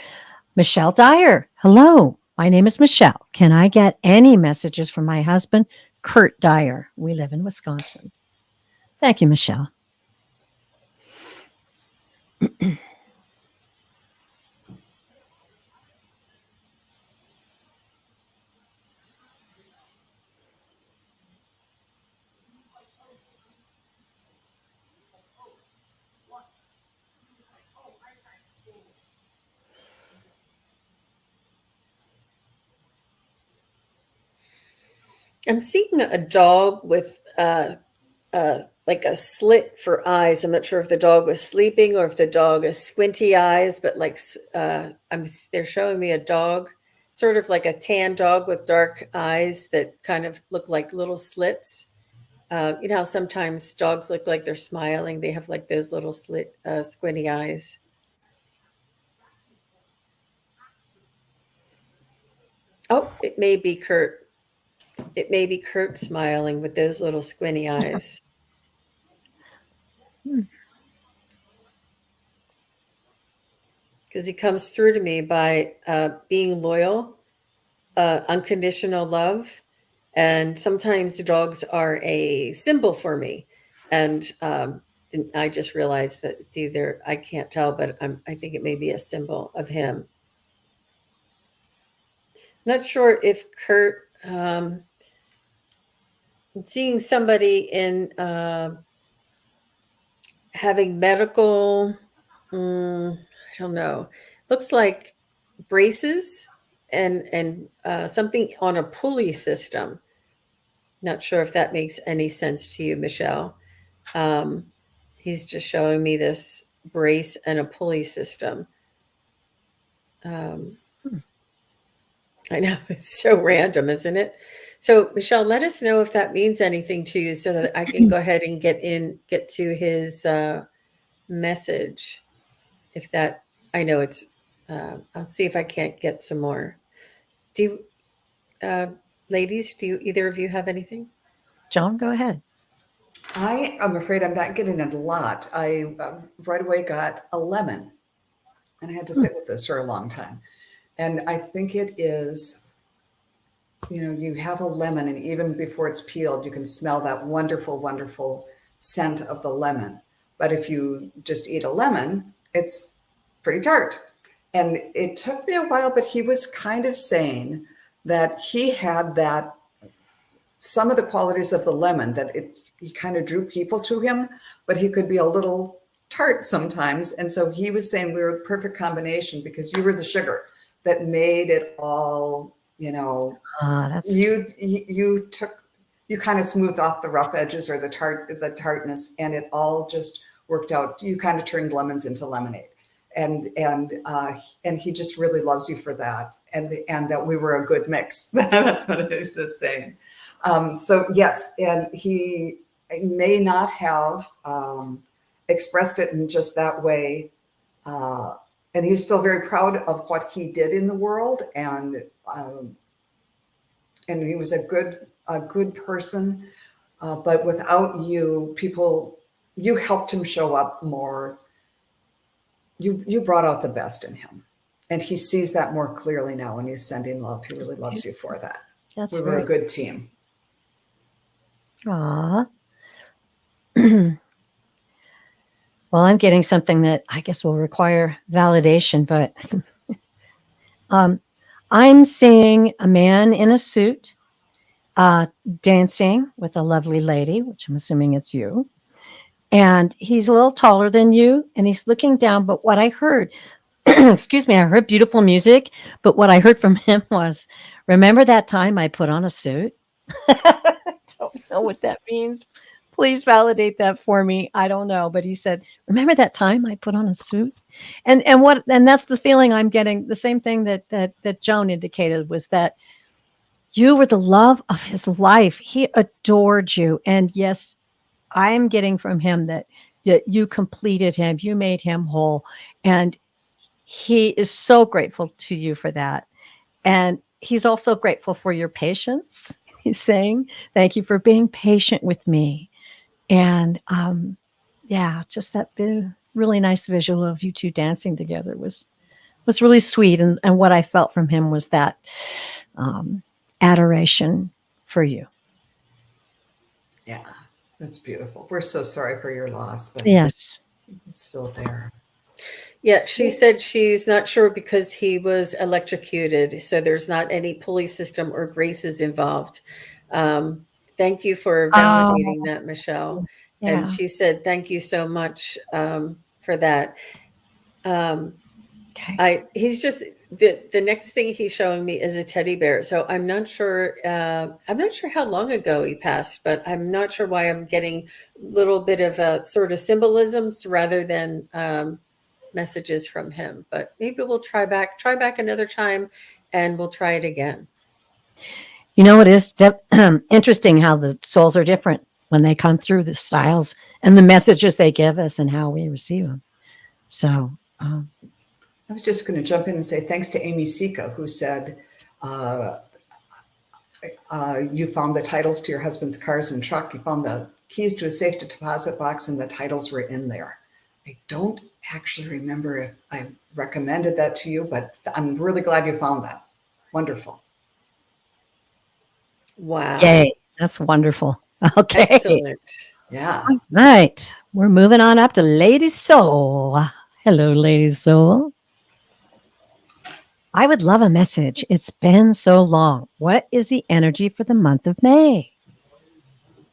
Michelle Dyer. Hello. My name is Michelle. Can I get any messages from my husband, Kurt Dyer? We live in Wisconsin. Thank you, Michelle. I'm seeing a dog with like a slit for eyes. I'm not sure if the dog was sleeping or if the dog is squinty eyes, but like they're showing me a dog, sort of like a tan dog with dark eyes that kind of look like little slits. You know how sometimes dogs look like they're smiling. They have like those little slit, squinty eyes. Oh, it may be Kurt. It may be Kurt smiling with those little squinty eyes. Because he comes through to me by being loyal, unconditional love, and sometimes the dogs are a symbol for me. And I just realized that it's either I can't tell, but I think it may be a symbol of him. Not sure if Kurt. Seeing somebody in having medical. I don't know. Looks like braces and something on a pulley system. Not sure if that makes any sense to you, Michelle. Um, he's just showing me this brace and a pulley system. Um, I know it's so random, isn't it? So, Michelle, let us know if that means anything to you, so that I can go ahead and get to his message. If that, I know it's. I'll see if I can't get some more. Do you, ladies? Do you either of you have anything? Joan, go ahead. I am afraid I'm not getting a lot. I right away got a lemon, and I had to sit with this for a long time. And I think it is, you have a lemon, and even before it's peeled, you can smell that wonderful, wonderful scent of the lemon. But if you just eat a lemon, it's pretty tart. And it took me a while, but he was kind of saying that he had that some of the qualities of the lemon that he kind of drew people to him, but he could be a little tart sometimes. And so he was saying we were a perfect combination because you were the sugar that made it all, That's you kind of smoothed off the rough edges or the tartness, and it all just worked out. You kind of turned lemons into lemonade. And he just really loves you for that, and that we were a good mix. That's what it is saying. So yes, and he may not have expressed it in just that way, and he's still very proud of what he did in the world, and he was a good person. But without you, you helped him show up more. You brought out the best in him, and he sees that more clearly now when he's sending love. He really loves you for that. that's We were right. a good team. Aw. Well, I'm getting something that I guess will require validation, but I'm seeing a man in a suit dancing with a lovely lady, which I'm assuming it's you. And he's a little taller than you, and he's looking down. But what I heard, excuse me, I heard beautiful music, but what I heard from him was, remember that time I put on a suit? I don't know what that means. Please validate that for me. I don't know, but he said, "Remember that time I put on a suit?" And that's the feeling I'm getting. The same thing that Joan indicated was that you were the love of his life. He adored you, and yes, I'm getting from him that you completed him, you made him whole, and he is so grateful to you for that. And he's also grateful for your patience. He's saying, "Thank you for being patient with me." And yeah, just that really nice visual of you two dancing together was really sweet. And what I felt from him was that um, adoration for you. Yeah, that's beautiful. We're so sorry for your loss, but Yes. it's still there. Yeah, she said she's not sure because he was electrocuted, so there's not any pulley system or braces involved. Thank you for Oh, validating that, Michelle. And yeah. she said, thank you so much for that. Um, Okay. he's just the next thing he's showing me is a teddy bear. So I'm not sure. I'm not sure how long ago he passed, but I'm not sure why I'm getting a little bit of a sort of symbolisms rather than messages from him. But maybe we'll try back another time, and we'll try it again. You know, it is interesting how the souls are different when they come through the styles and the messages they give us and how we receive them. So, I was just going to jump in and say thanks to Amy Sika, who said, uh, you found the titles to your husband's cars and truck. You found the keys to a safe deposit box, and the titles were in there. I don't actually remember if I recommended that to you, but I'm really glad you found that. Wonderful. Wow. yay. That's wonderful. Okay. Excellent. Yeah. All right. We're moving on up to Lady Soul. Hello, Lady Soul. I would love a message. It's been so long. What is the energy for the month of May?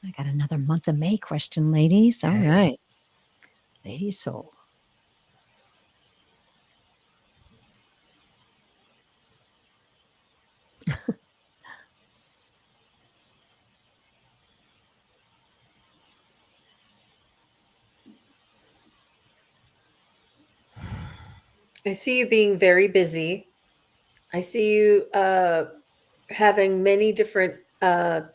I got another month of May question, ladies. All Okay. right. Lady Soul. I see you being very busy. I see you having many different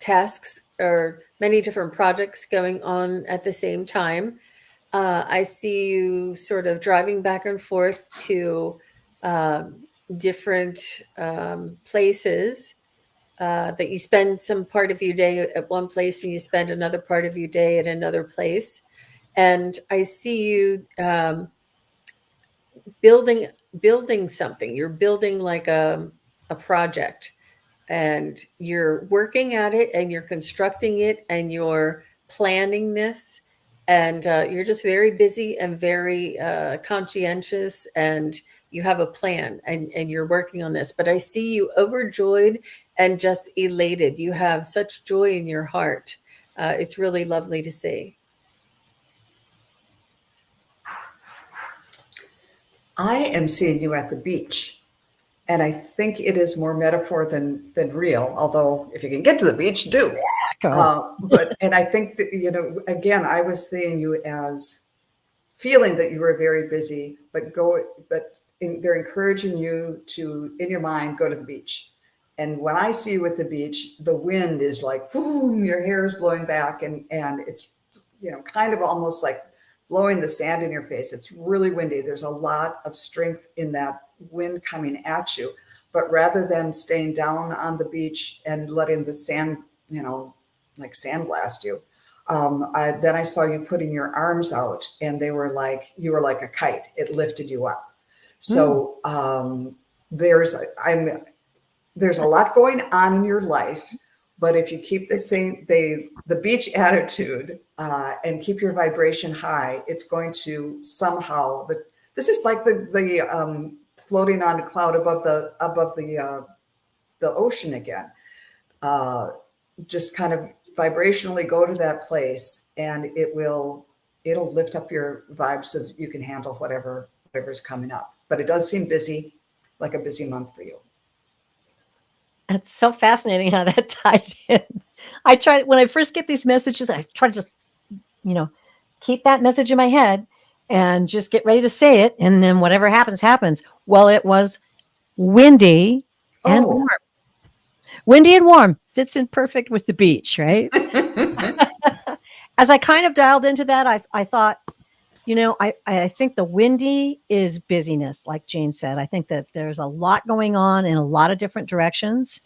tasks or many different projects going on at the same time. I see you sort of driving back and forth to uh, different places that you spend some part of your day at one place and you spend another part of your day at another place. And I see you building something. You're building like a project, and you're working at it and you're constructing it and you're planning this, and you're just very busy and very conscientious, and you have a plan, and you're working on this. But I see you overjoyed and just elated. You have such joy in your heart. It's really lovely to see. I am seeing you at the beach. And I think it is more metaphor than real. Although, if you can get to the beach, do. Go. And I think that, again, I was seeing you as feeling that you were very busy, they're encouraging you to, in your mind, go to the beach. And when I see you at the beach, the wind is like, boom, your hair is blowing back, and it's, kind of almost like blowing the sand in your face. It's really windy. There's a lot of strength in that wind coming at you. But rather than staying down on the beach and letting the sand, like sandblast you, then I saw you putting your arms out, and you were like a kite. It lifted you up. So there's a lot going on in your life, but if you keep the beach attitude and keep your vibration high, it's going to somehow. This is like the floating on a cloud above the ocean again. Just kind of vibrationally go to that place, and it'll lift up your vibe so that you can handle whatever's coming up. But it does seem busy, like a busy month for you. It's so fascinating how that tied in. I try when I first get these messages, I try to just, keep that message in my head and just get ready to say it. And then whatever happens, happens. Well, it was windy and warm. Windy and warm fits in perfect with the beach, right? And as I kind of dialed into that, I thought, I think the windy is busyness, like Jane said. I think that there's a lot going on in a lot of different directions,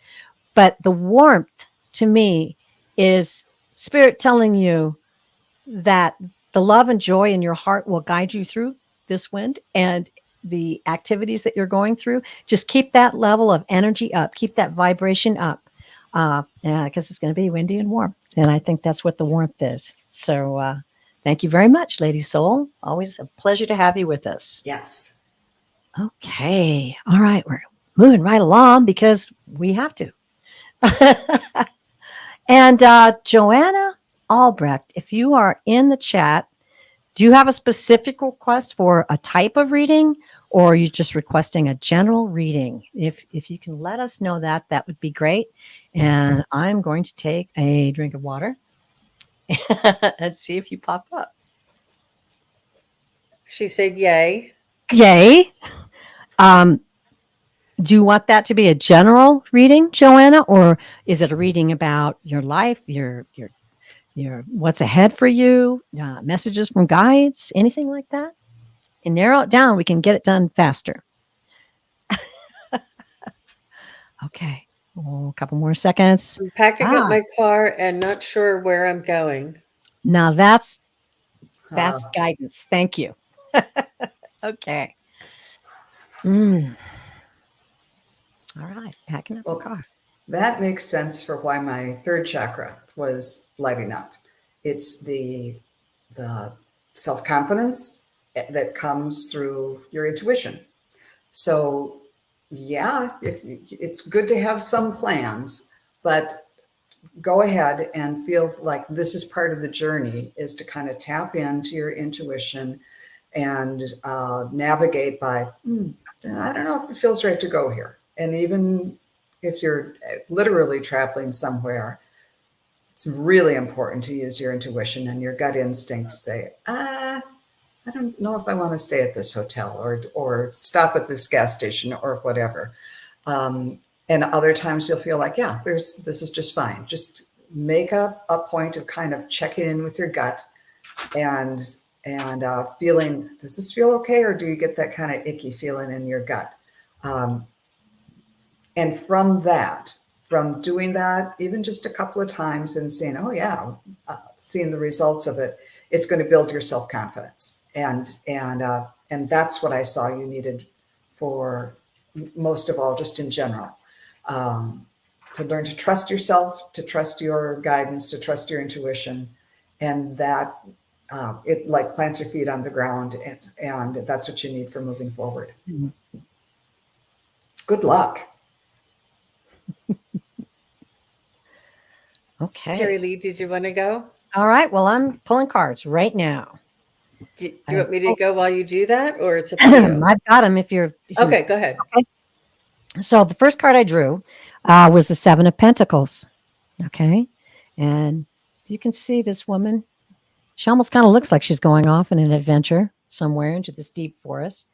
but the warmth to me is spirit telling you that the love and joy in your heart will guide you through this wind and the activities that you're going through. Just keep that level of energy up, keep that vibration up. Yeah, because it's going to be windy and warm. And I think that's what the warmth is. So thank you very much, Lady Soul. Always a pleasure to have you with us. Yes. Okay. All right. We're moving right along because we have to. And Joanna Albrecht, if you are in the chat, do you have a specific request for a type of reading, or are you just requesting a general reading? If you can let us know that, that would be great. And I'm going to take a drink of water and see if you pop up. She said, "Yay." Yay. Do you want that to be a general reading, Joanna, or is it a reading about your life, your what's ahead for you, messages from guides, anything like that? And narrow it down, we can get it done faster. Okay. Oh, a couple more seconds. I'm packing up my car and not sure where I'm going. Now that's guidance. Thank you. Okay. All right. Packing up the car. That makes sense for why my third chakra was lighting up. It's the self-confidence that comes through your intuition. So yeah, if it's good to have some plans, but go ahead and feel like this is part of the journey, is to kind of tap into your intuition and navigate by, I don't know if it feels right to go here. And even if you're literally traveling somewhere, it's really important to use your intuition and your gut instinct to say, I don't know if I want to stay at this hotel or stop at this gas station or whatever. And other times you'll feel like, yeah, this is just fine. Just make a point of kind of checking in with your gut and feeling, does this feel okay? Or do you get that kind of icky feeling in your gut? And from doing that, even just a couple of times and saying, oh yeah, seeing the results of it, it's going to build your self-confidence. And that's what I saw you needed for most of all, just in general, to learn to trust yourself, to trust your guidance, to trust your intuition. And that it like plants your feet on the ground. And that's what you need for moving forward. Mm-hmm. Good luck. Okay. Terry Lee, did you want to go? All right. Well, I'm pulling cards right now. Do you want me to go while you do that, or it's up to you? I've got them. If you're okay, go ahead. Okay. So the first card I drew was the Seven of Pentacles. Okay. And you can see this woman. She almost kind of looks like she's going off in an adventure somewhere into this deep forest.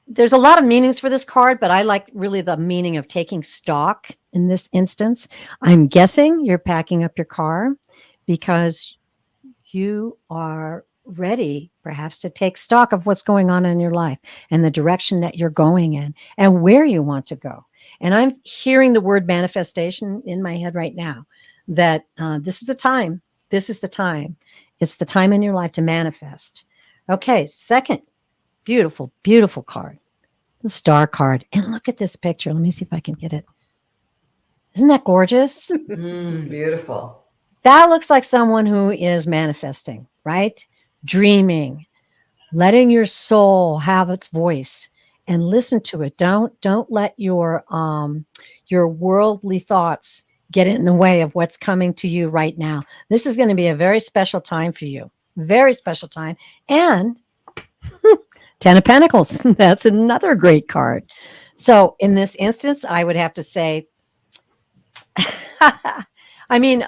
There's a lot of meanings for this card, but I like really the meaning of taking stock in this instance. I'm guessing you're packing up your car because you are ready perhaps to take stock of what's going on in your life and the direction that you're going in and where you want to go. And I'm hearing the word manifestation in my head right now, that this is the time. This is the time. It's the time in your life to manifest. Okay, second beautiful, beautiful card, the Star card. And look at this picture. Let me see if I can get it. Isn't that gorgeous? Beautiful. That looks like someone who is manifesting, right? Dreaming, letting your soul have its voice and listen to it. Don't let your worldly thoughts get in the way of what's coming to you right now. This is going to be a very special time for you. Very special time. And Ten of Pentacles. That's another great card. So in this instance, I would have to say, I mean,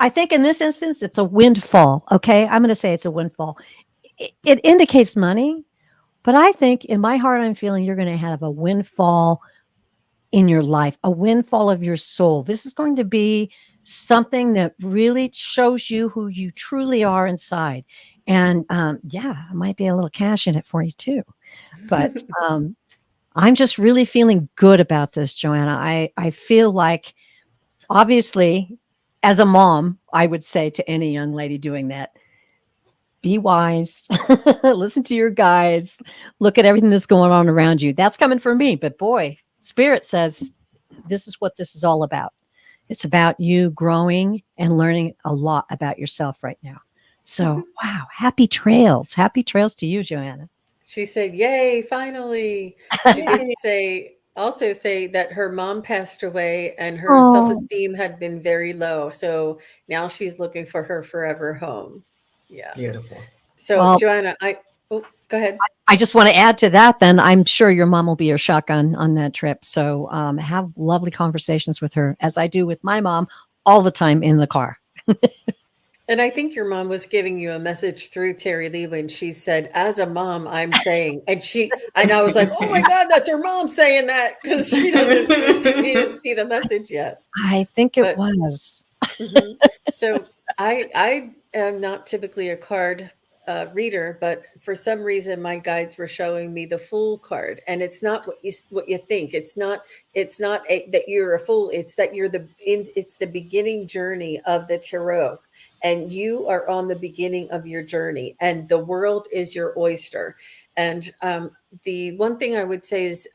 I think in this instance, it's a windfall. Okay. I'm going to say it's a windfall. It indicates money, but I think in my heart, I'm feeling you're going to have a windfall in your life, a windfall of your soul. This is going to be something that really shows you who you truly are inside. And yeah, it might be a little cash in it for you too. But I'm just really feeling good about this, Joanna. I feel like, obviously, as a mom, I would say to any young lady doing that, be wise, listen to your guides, look at everything that's going on around you. That's coming from me. But boy, Spirit says this is what this is all about. It's about you growing and learning a lot about yourself right now. So, wow, happy trails. Happy trails to you, Joanna. She said, "Yay, finally." She did also say that her mom passed away and her Oh, self-esteem had been very low. So now she's looking for her forever home. Yeah. Beautiful. So well, Joanna, go ahead. I just want to add to that. Then I'm sure your mom will be your shotgun on that trip. So have lovely conversations with her, as I do with my mom all the time in the car. And I think your mom was giving you a message through Terry Lee when she said, "As a mom, I'm saying," and I was like, "Oh my God, that's her mom saying that," because she doesn't, she didn't see the message yet. I think it But was. so I am not typically a card reader, but for some reason my guides were showing me the Fool card, and it's not what you think. It's not that you're a fool. It's that it's the beginning journey of the tarot, and you are on the beginning of your journey, and the world is your oyster. And the one thing I would say is.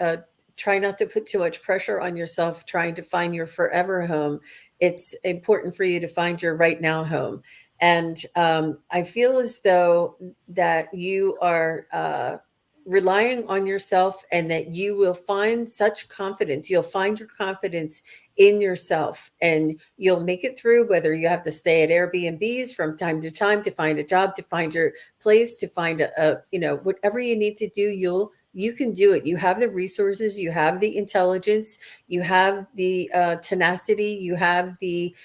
Try not to put too much pressure on yourself trying to find your forever home. It's important for you to find your right now home. And I feel as though that you are relying on yourself and that you will find such confidence. You'll find your confidence in yourself and you'll make it through, whether you have to stay at Airbnbs from time to time to find a job, to find your place, to find whatever you need to do, you can do it. You have the resources, you have the intelligence, you have the tenacity, you have the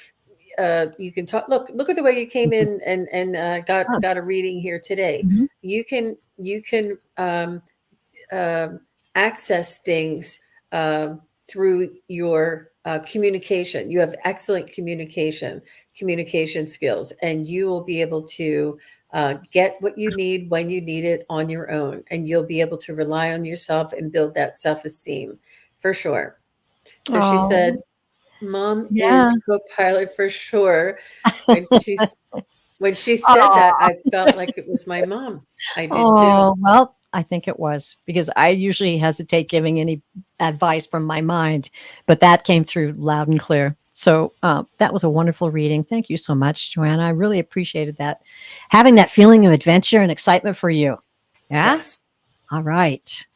you can talk. Look at the way you came in and got a reading here today. Mhm. You can access things through your communication. You have excellent communication skills, and you will be able to get what you need when you need it on your own, and you'll be able to rely on yourself and build that self-esteem for sure. So she Oh, said, "Mom yeah. is co-pilot for sure." When she said that, Oh, I felt like it was my mom. I did too. oh, well, I think it was because I usually hesitate giving any advice from my mind, but that came through loud and clear. So that was a wonderful reading. Thank you so much, Joanna. I really appreciated that. Having that feeling of adventure and excitement for you. Yeah. Yes. All right.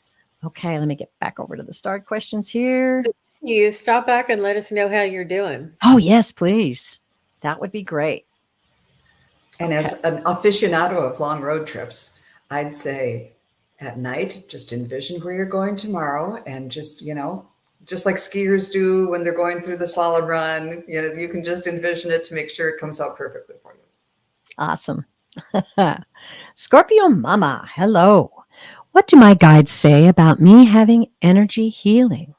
Okay. Let me get back over to the start questions here. You stop back and let us know how you're doing. Oh, yes, please. That would be great. And Okay. as an aficionado of long road trips, I'd say at night, just envision where you're going tomorrow and just like skiers do when they're going through the slalom run, you can just envision it to make sure it comes out perfectly for you. Awesome. Scorpio Mama, hello. What do my guides say about me having energy healing?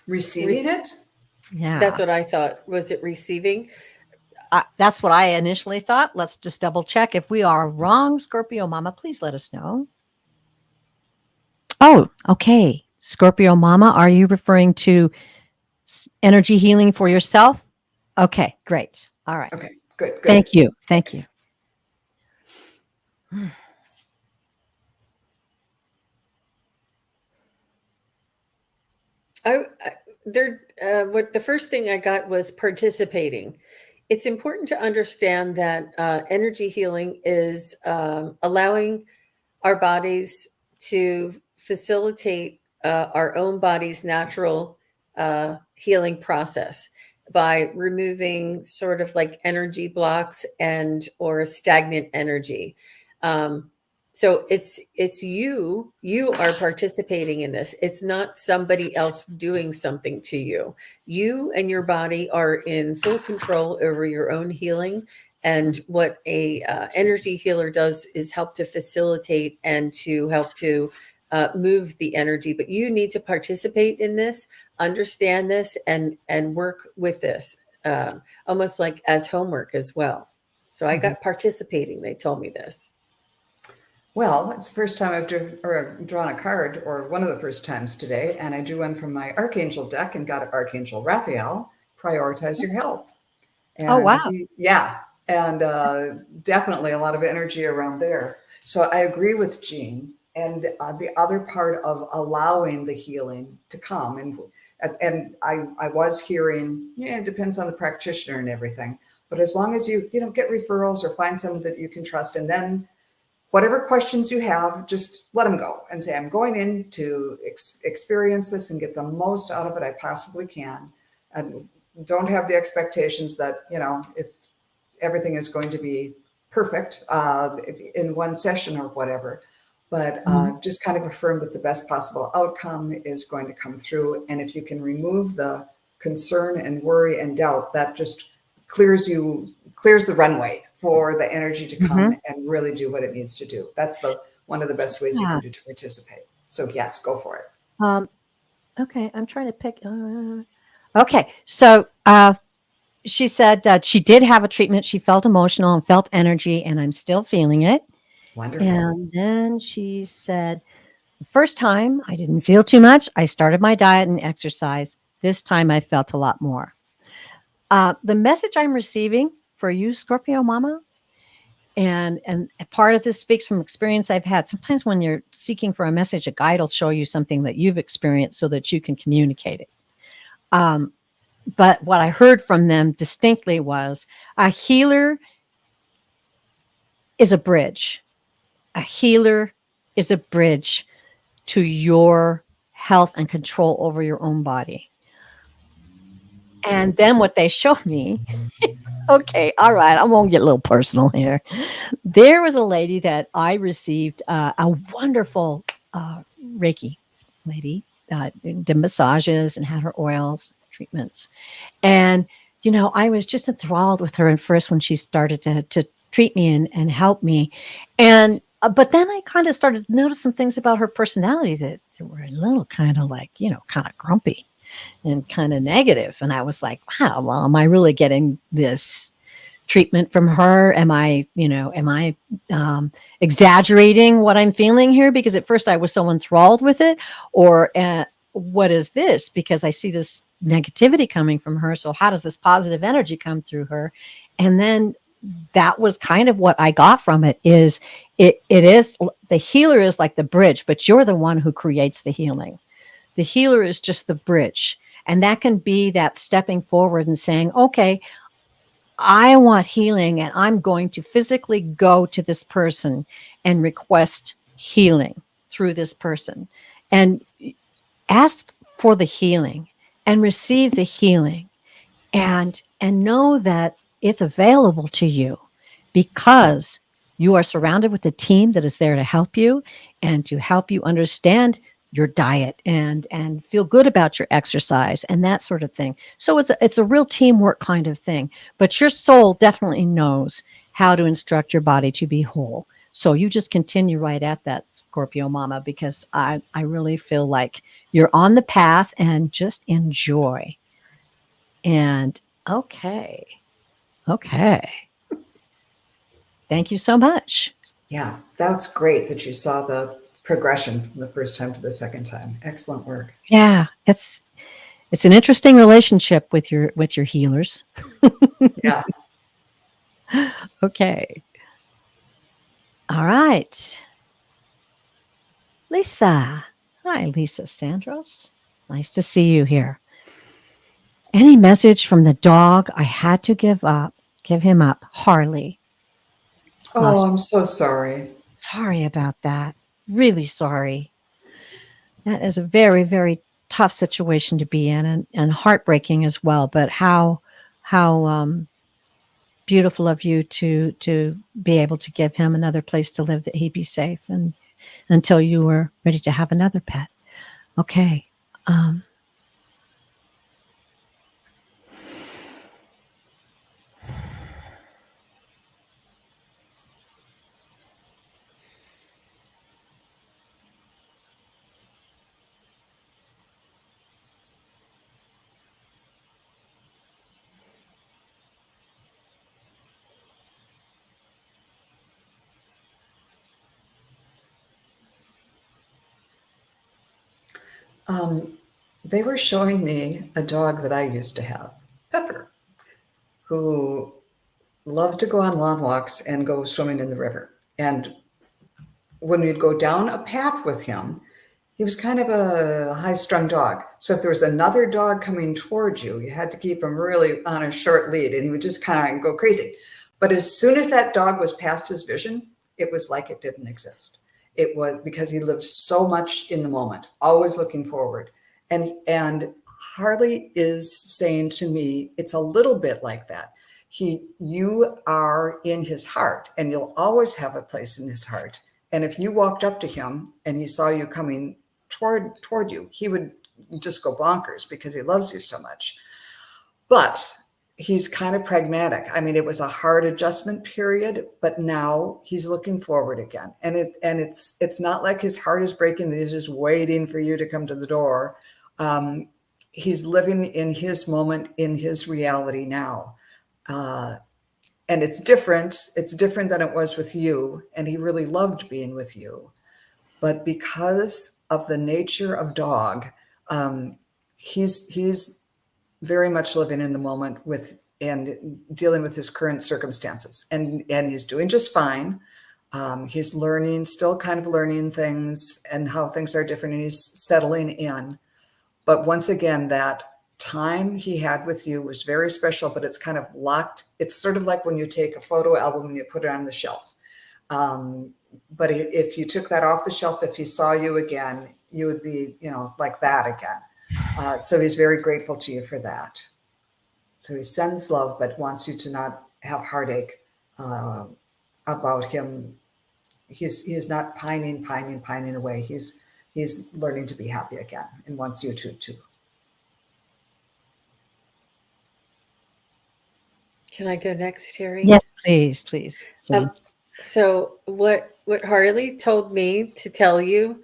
Receiving Re- it? That's Yeah, what I thought. Was it receiving? that's what I initially thought. Let's just double check. If we are wrong, Scorpio Mama, please let us know. Oh, okay. Scorpio Mama, are you referring to energy healing for yourself? Okay, great. All right. Okay, good, good. Thank you. Thank you. Thanks. I there what the first thing I got was participating. It's important to understand that energy healing is allowing our bodies to facilitate our own body's natural healing process by removing sort of like energy blocks and or stagnant energy. Um, so it's you are participating in this. It's not somebody else doing something to you. You and your body are in full control over your own healing, and what a energy healer does is help to facilitate and to help to move the energy, but you need to participate in this, understand this, and work with this, almost like as homework as well. So I got participating. They told me this. Well, it's the first time I've drawn a card, or one of the first times today, and I drew one from my Archangel deck and got Archangel Raphael, prioritize your health. Oh, And wow. yeah, and definitely a lot of energy around there. So I agree with Jean. And the other part of allowing the healing to come, and I was hearing, yeah, it depends on the practitioner and everything. But as long as you get referrals or find someone that you can trust, and then whatever questions you have, just let them go and say, I'm going in to experience this and get the most out of it I possibly can. And don't have the expectations that, if everything is going to be perfect in one session or whatever, but just kind of affirm that the best possible outcome is going to come through. And if you can remove the concern and worry and doubt, that just clears the runway for the energy to come Mm-hmm. and really do what it needs to do. That's one of the best ways you Yeah. can do to participate. So yes, go for it. Um, okay, I'm trying to pick. Okay, so she said she did have a treatment. She felt emotional and felt energy, and I'm still feeling it. Wonderful. And then she said, the first time I didn't feel too much. I started my diet and exercise. This time I felt a lot more. The message I'm receiving for you, Scorpio Mama, and part of this speaks from experience I've had. Sometimes when you're seeking for a message, a guide will show you something that you've experienced so that you can communicate it. But what I heard from them distinctly was a healer is a bridge. A healer is a bridge to your health and control over your own body. And then what they showed me, okay, all right, I'm going to get a little personal here. There was a lady that I received a wonderful Reiki lady, did massages and had her oils, treatments. And, I was just enthralled with her at first when she started to treat me and help me. And, but then I kind of started to notice some things about her personality that were a little kind of like, kind of grumpy and kind of negative. And I was like, wow, well, am I really getting this treatment from her? Am I exaggerating what I'm feeling here? Because at first I was so enthralled with it, or what is this? Because I see this negativity coming from her. So how does this positive energy come through her? And then that was kind of what I got from it is it is the healer is like the bridge, but you're the one who creates the healing. The healer is just the bridge. And that can be that stepping forward and saying, okay, I want healing and I'm going to physically go to this person and request healing through this person and ask for the healing and receive the healing and know that it's available to you because you are surrounded with a team that is there to help you and to help you understand your diet and feel good about your exercise and that sort of thing. So it's a real teamwork kind of thing. But your soul definitely knows how to instruct your body to be whole. So you just continue right at that, Scorpio Mama, because I really feel like you're on the path and just enjoy. And okay. Okay. Thank you so much. Yeah, that's great that you saw the progression from the first time to the second time. Excellent work. Yeah, it's an interesting relationship with your healers. Yeah. Okay. All right. Lisa. Hi, Lisa Sandros. Nice to see you here. Any message from the dog I had to give him up, Harley. Oh, Lost. I'm so sorry. Sorry about that. Really sorry. That is a very, very tough situation to be in and heartbreaking as well. But how beautiful of you to be able to give him another place to live that he'd be safe and until you were ready to have another pet. Okay. Um, They were showing me a dog that I used to have, Pepper, who loved to go on lawn walks and go swimming in the river. And when we'd go down a path with him, he was kind of a high-strung dog. So if there was another dog coming towards you, you had to keep him really on a short lead, and he would just kind of go crazy. But as soon as that dog was past his vision, it was like it didn't exist. It was because he lived so much in the moment, always looking forward. And Harley is saying to me, it's a little bit like that. You are in his heart, and you'll always have a place in his heart. And if you walked up to him and he saw you coming toward you, he would just go bonkers because he loves you so much. But he's kind of pragmatic. I mean, it was a hard adjustment period, but now he's looking forward again. And it's not like his heart is breaking that he's just waiting for you to come to the door. He's living in his moment, in his reality now. And it's different. It's different than it was with you. And he really loved being with you. But because of the nature of dog, he's very much living in the moment with and dealing with his current circumstances. And he's doing just fine. He's learning, still kind of learning things and how things are different, and he's settling in. But once again, that time he had with you was very special, but it's kind of locked. It's sort of like when you take a photo album and you put it on the shelf. But if you took that off the shelf, if he saw you again, you would be, like that again. So he's very grateful to you for that. So he sends love, but wants you to not have heartache about him. He's not pining away. He's learning to be happy again and wants you to too. Can I go next, Terry? Yes, please. Joan. So what Harley told me to tell you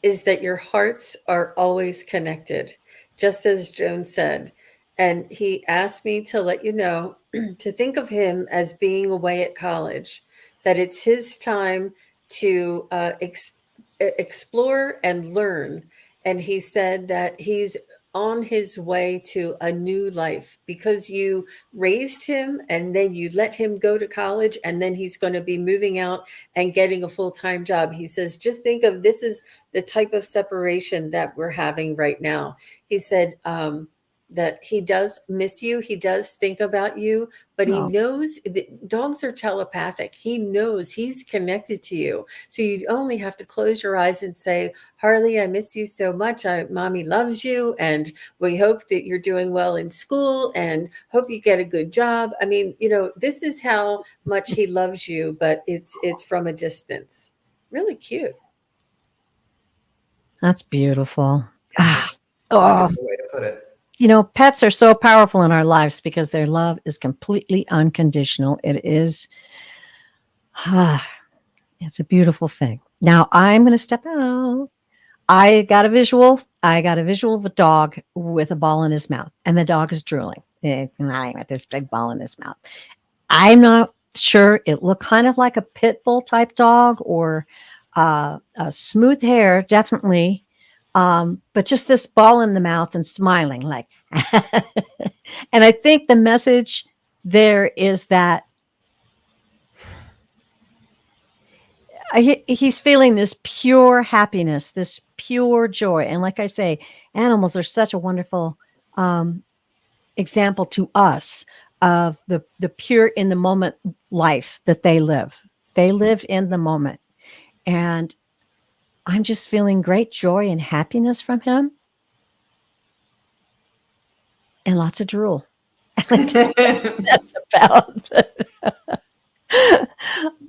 is that your hearts are always connected, just as Joan said. And he asked me to let you know to think of him as being away at college, that it's his time to explore and learn. And he said that he's on his way to a new life because you raised him and then you let him go to college, and then he's going to be moving out and getting a full-time job. He says, just think of this is the type of separation that we're having right now. He said that he does miss you. He does think about you, but he knows that dogs are telepathic. He knows he's connected to you. So you only have to close your eyes and say, Harley, I miss you so much. Mommy loves you. And we hope that you're doing well in school and hope you get a good job. I mean, this is how much he loves you, but it's from a distance. Really cute. That's beautiful. That's a wonderful way to put it. Pets are so powerful in our lives because their love is completely unconditional. It is, it's a beautiful thing. Now I'm going to step out. I got a visual of a dog with a ball in his mouth, and the dog is drooling. With this big ball in his mouth. I'm not sure. It looked kind of like a pit bull type dog or a smooth hair, definitely. But just this ball in the mouth and smiling like, and I think the message there is that he's feeling this pure happiness, this pure joy. And like I say, animals are such a wonderful, example to us of the pure in the moment life that they live. They live in the moment. And I'm just feeling great joy and happiness from him. And lots of drool. That's about.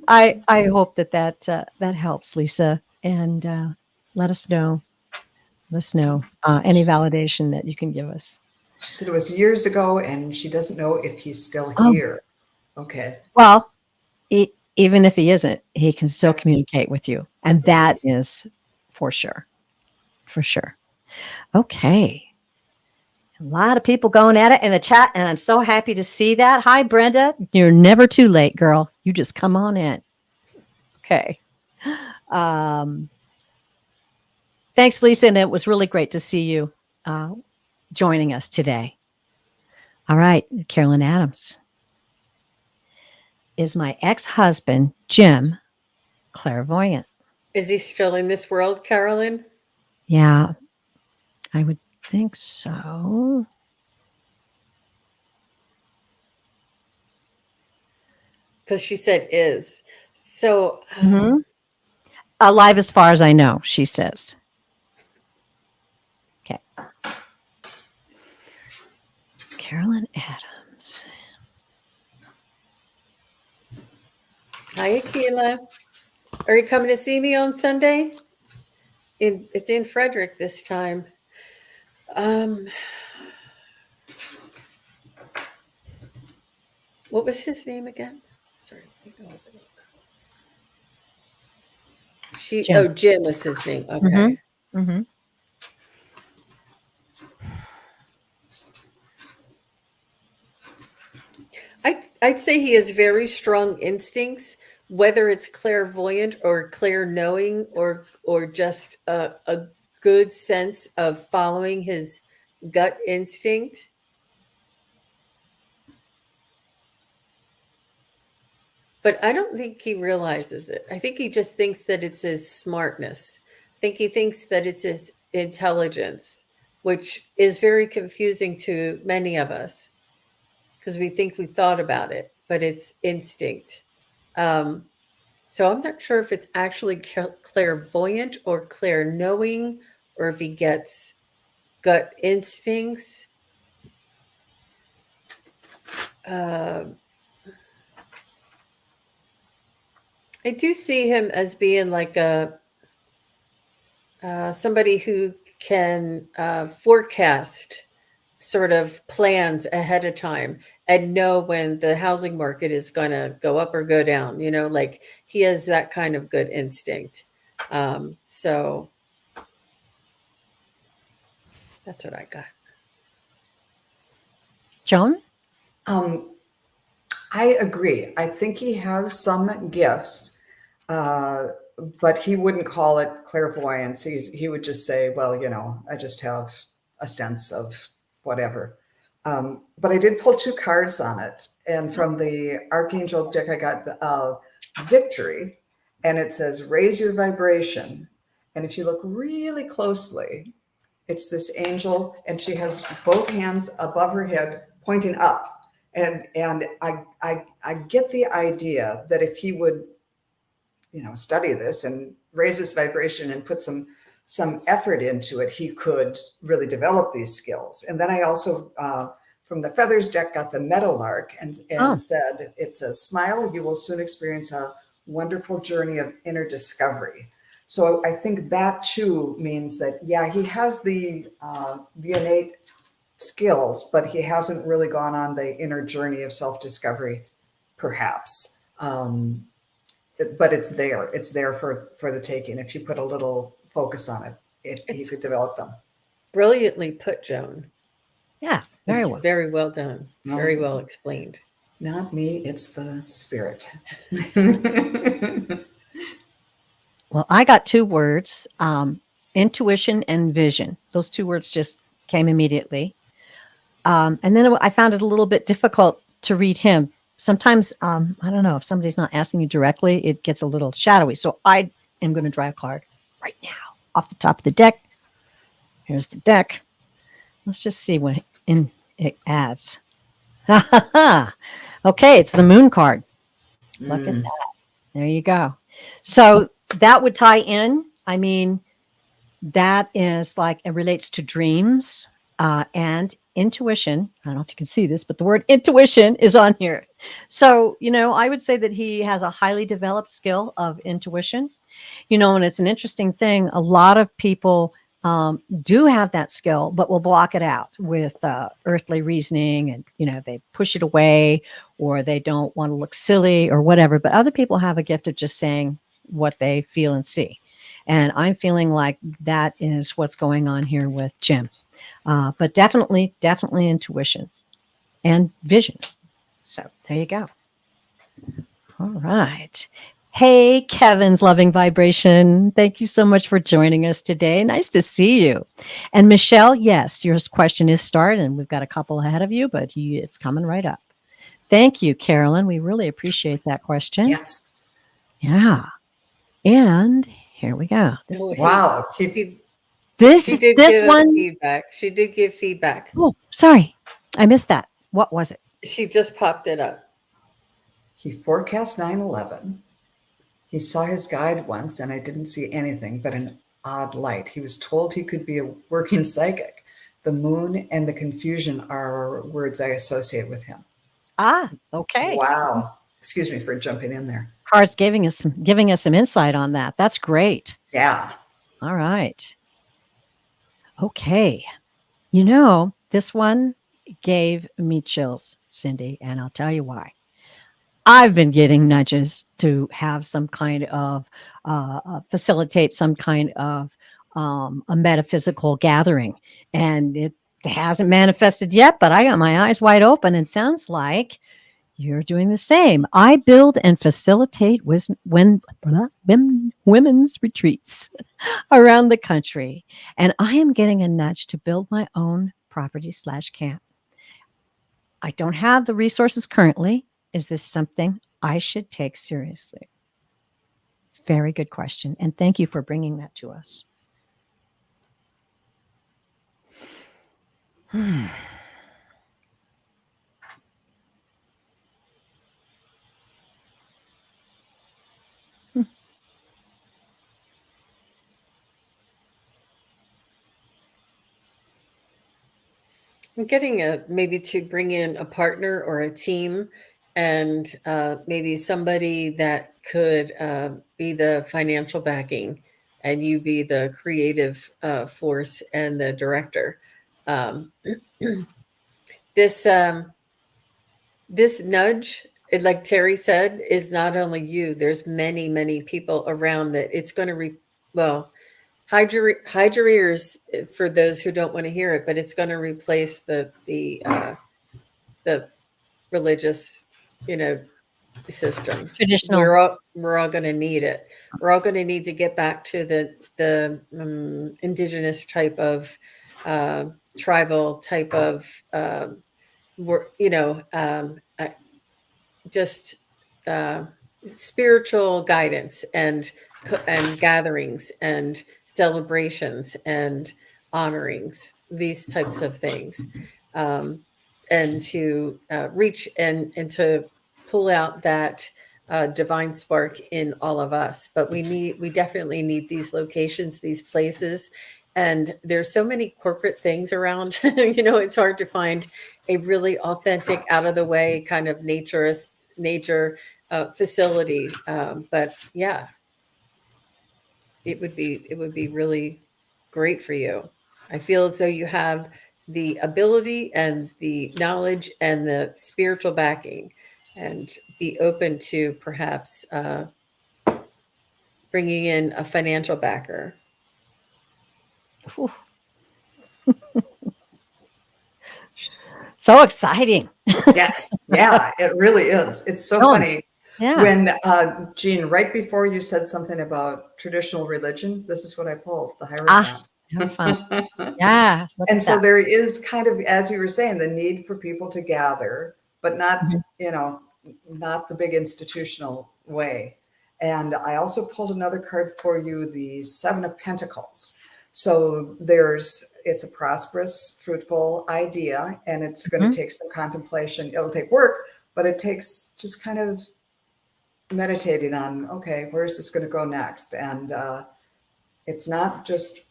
I hope that helps, Lisa, and let us know. Any validation that you can give us. She said it was years ago, and she doesn't know if he's still here. Okay. Well, even if he isn't, he can still communicate with you, and that is for sure. For sure. Okay. A lot of people going at it in the chat, and I'm so happy to see that. Hi, Brenda. You're never too late, girl. You just come on in. Okay. Thanks, Lisa. And it was really great to see you joining us today. All right, Carolyn Adams. Is my ex-husband, Jim, clairvoyant? Is he still in this world, Carolyn? Yeah, I would think so. Because she said is. So, Alive as far as I know, she says. Okay. Carolyn Adams. hi, Akila. Are you coming to see me on Sunday? It's in Frederick this time. What was his name again? Sorry, let me go over it. Jim. Jim was his name. Okay. Mm-hmm. I'd say he has very strong instincts, whether it's clairvoyant or clair knowing or just a good sense of following his gut instinct. But I don't think he realizes it. I think he just thinks that it's his smartness. I think he thinks that it's his intelligence, which is very confusing to many of us because we think we thought about it, but it's instinct. So I'm not sure if it's actually clairvoyant or clair knowing, or if he gets gut instincts. I do see him as being like a somebody who can forecast sort of plans ahead of time and know when the housing market is going to go up or go down. You know, like he has that kind of good instinct. So that's what I got. Joan? I agree. I think he has some gifts, but he wouldn't call it clairvoyance. He would just say, well, I just have a sense of whatever. But I did pull 2 cards on it. And from the Archangel deck, I got the Victory. And it says, raise your vibration. And if you look really closely, it's this angel, and she has both hands above her head pointing up. And I get the idea that if he would, study this and raise his vibration and put some effort into it, he could really develop these skills. And then I also, from the Feathers deck, got the Meadowlark and said, it says, smile, you will soon experience a wonderful journey of inner discovery. So I think that too means that, yeah, he has the innate skills, but he hasn't really gone on the inner journey of self-discovery, perhaps. But it's there. It's there for the taking. If you put a little focus on it, he could develop them. Brilliantly put, Joan. Yeah, very well. Very well done. Very well explained. Not me, it's the spirit. Well, I got 2 words, intuition and vision. Those 2 words just came immediately. And then I found it a little bit difficult to read him. Sometimes, I don't know, if somebody's not asking you directly, it gets a little shadowy. So I am going to draw a card right now off the top of the deck. Here's the deck. Let's just see what it adds. Okay, it's the moon card. Look at that. There you go. So that would tie in. I mean, that is like, it relates to dreams and intuition. I don't know if you can see this, but the word intuition is on here. So, I would say that he has a highly developed skill of intuition, and it's an interesting thing. A lot of people do have that skill, but will block it out with earthly reasoning, and they push it away, or they don't want to look silly or whatever. But other people have a gift of just saying what they feel and see, and I'm feeling like that is what's going on here with Jim. But definitely intuition and vision. So there you go. All right. Hey, Kevin's loving vibration. Thank you so much for joining us today. Nice to see you. And Michelle, yes, your question is started, and we've got a couple ahead of you, but it's coming right up. Thank you, Carolyn. We really appreciate that question. Yes. Yeah. And here we go. Well, Wow. she did This give one. feedback. She did give feedback. Oh, sorry. I missed that. What was it? She just popped it up. He forecast 9/11. He saw his guide once, and I didn't see anything but an odd light. He was told he could be a working psychic. The moon and the confusion are words I associate with him. Ah, okay. Wow. Excuse me for jumping in there. Cards giving us some insight on that. That's great. Yeah. All right. Okay. This one gave me chills, Cindy, and I'll tell you why. I've been getting nudges to have some kind of facilitate some kind of a metaphysical gathering, and it hasn't manifested yet. But I got my eyes wide open, and sounds like you're doing the same. I build and facilitate women's retreats around the country, and I am getting a nudge to build my own property/camp. I don't have the resources currently. Is this something I should take seriously? Very good question. And thank you for bringing that to us. I'm getting maybe to bring in a partner or a team, and maybe somebody that could be the financial backing, and you be the creative force and the director. Um, this this nudge, like Terry said, is not only you. There's many people around that. It's going to well. Hide your ears for those who don't want to hear it, but it's going to replace the religious, system. Traditional. We're all going to need it. We're all going to need to get back to the indigenous type of tribal type of just spiritual guidance and gatherings and celebrations and honorings, these types of things, and to reach and to pull out that divine spark in all of us. But we definitely need these locations, these places. And there's so many corporate things around, it's hard to find a really authentic, out of the way kind of nature facility. But yeah, it would be really great for you. I feel as though you have the ability and the knowledge and the spiritual backing, and be open to perhaps bringing in a financial backer. So exciting. Yes. Yeah, it really is. It's so funny. Yeah. When, Jean, right before you said something about traditional religion, this is what I pulled, the Hierophant. Have fun. Yeah. And so there is kind of, as you were saying, the need for people to gather, but not, not the big institutional way. And I also pulled another card for you, the Seven of Pentacles. So it's a prosperous, fruitful idea, and it's going to take some contemplation. It'll take work, but it takes just kind of meditating on, okay, where's this going to go next? And it's not just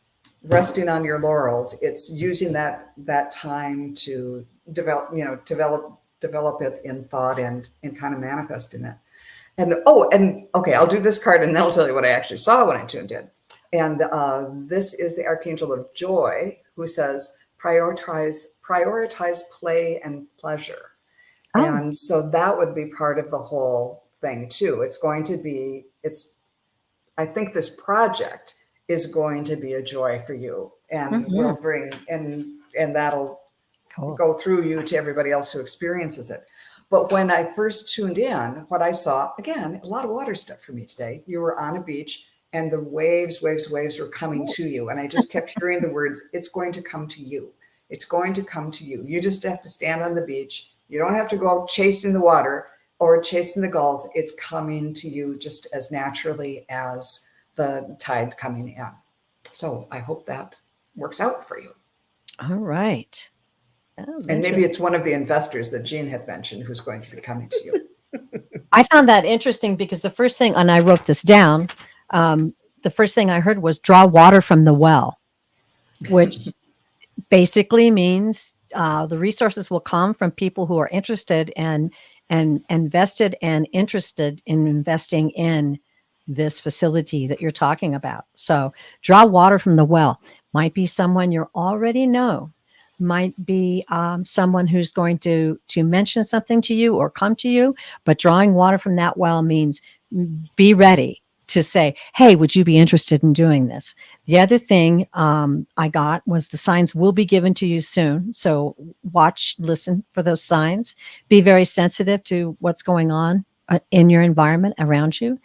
resting on your laurels. It's using that time to develop it in thought and kind of manifesting it. And okay, I'll do this card and then I'll tell you what I actually saw when I tuned in. And this is the Archangel of Joy, who says, prioritize play and pleasure. Oh. And so that would be part of the whole thing too. I think this project is going to be a joy for you, and will bring, and that'll go through you to everybody else who experiences it. But when I first tuned in, what I saw, again, a lot of water stuff for me today. You were on a beach and the waves, waves, waves were coming to you. And I just kept hearing the words, it's going to come to you. It's going to come to you. You just have to stand on the beach. You don't have to go chasing the water or chasing the gulls. It's coming to you just as naturally as the tide coming in. So I hope that works out for you. All right. Oh, And maybe it's one of the investors that Jean had mentioned who's going to be coming to you. I found that interesting because the first thing, and I wrote this down, the first thing I heard was draw water from the well, which basically means the resources will come from people who are interested and invested and interested in investing in this facility that you're talking about. So draw water from the well. Might be someone you already know, might be someone who's going to mention something to you or come to you, but drawing water from that well means be ready to say, hey, would you be interested in doing this? The other thing I got was the signs will be given to you soon. So watch, listen for those signs. Be very sensitive to what's going on in your environment around you.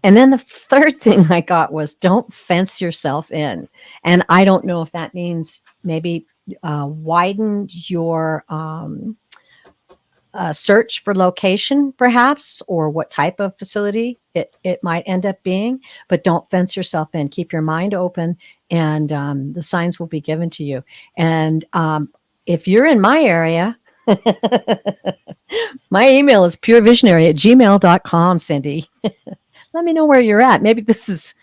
And then the third thing I got was don't fence yourself in. And I don't know if that means maybe widen your search for location, perhaps, or what type of facility it might end up being. But don't fence yourself in. Keep your mind open, and the signs will be given to you. And if you're in my area, my email is purevisionary@gmail.com, Cindy. Let me know where you're at. Maybe this is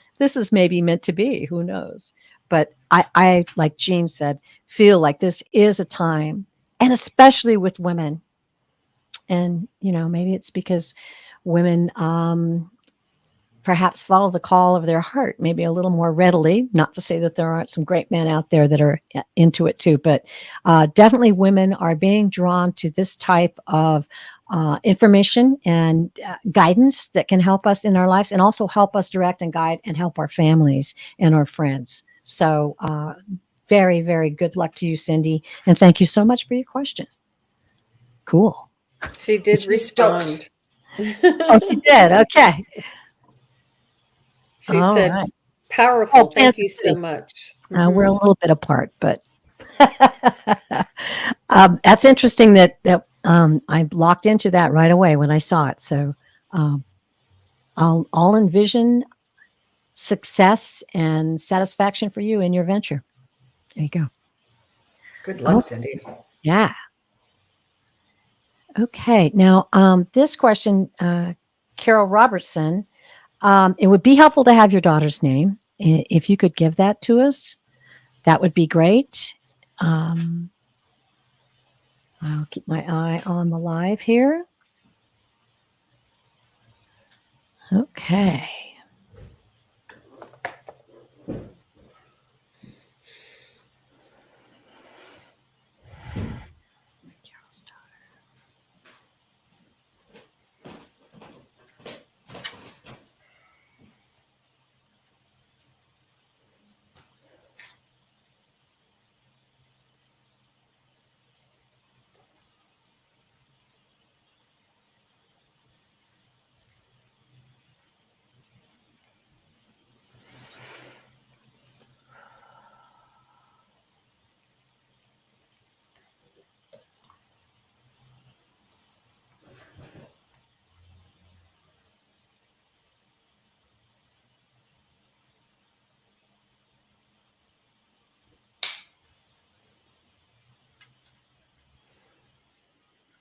maybe meant to be. Who knows? But I, like Jean said, feel like this is a time, and especially with women. And, maybe it's because women perhaps follow the call of their heart, maybe a little more readily. Not to say that there aren't some great men out there that are into it too, but definitely women are being drawn to this type of information and guidance that can help us in our lives and also help us direct and guide and help our families and our friends. So very, very good luck to you, Cindy. And thank you so much for your question. Cool. She did respond. Oh, she did. Okay. She All said, right. powerful. Thank you so much. We're a little bit apart, but that's interesting that I locked into that right away when I saw it. So I'll envision success and satisfaction for you in your venture. There you go. Good luck, Cindy. Yeah. Okay. Now, this question, Carol Robertson, it would be helpful to have your daughter's name. If you could give that to us, that would be great. I'll keep my eye on the live here. Okay.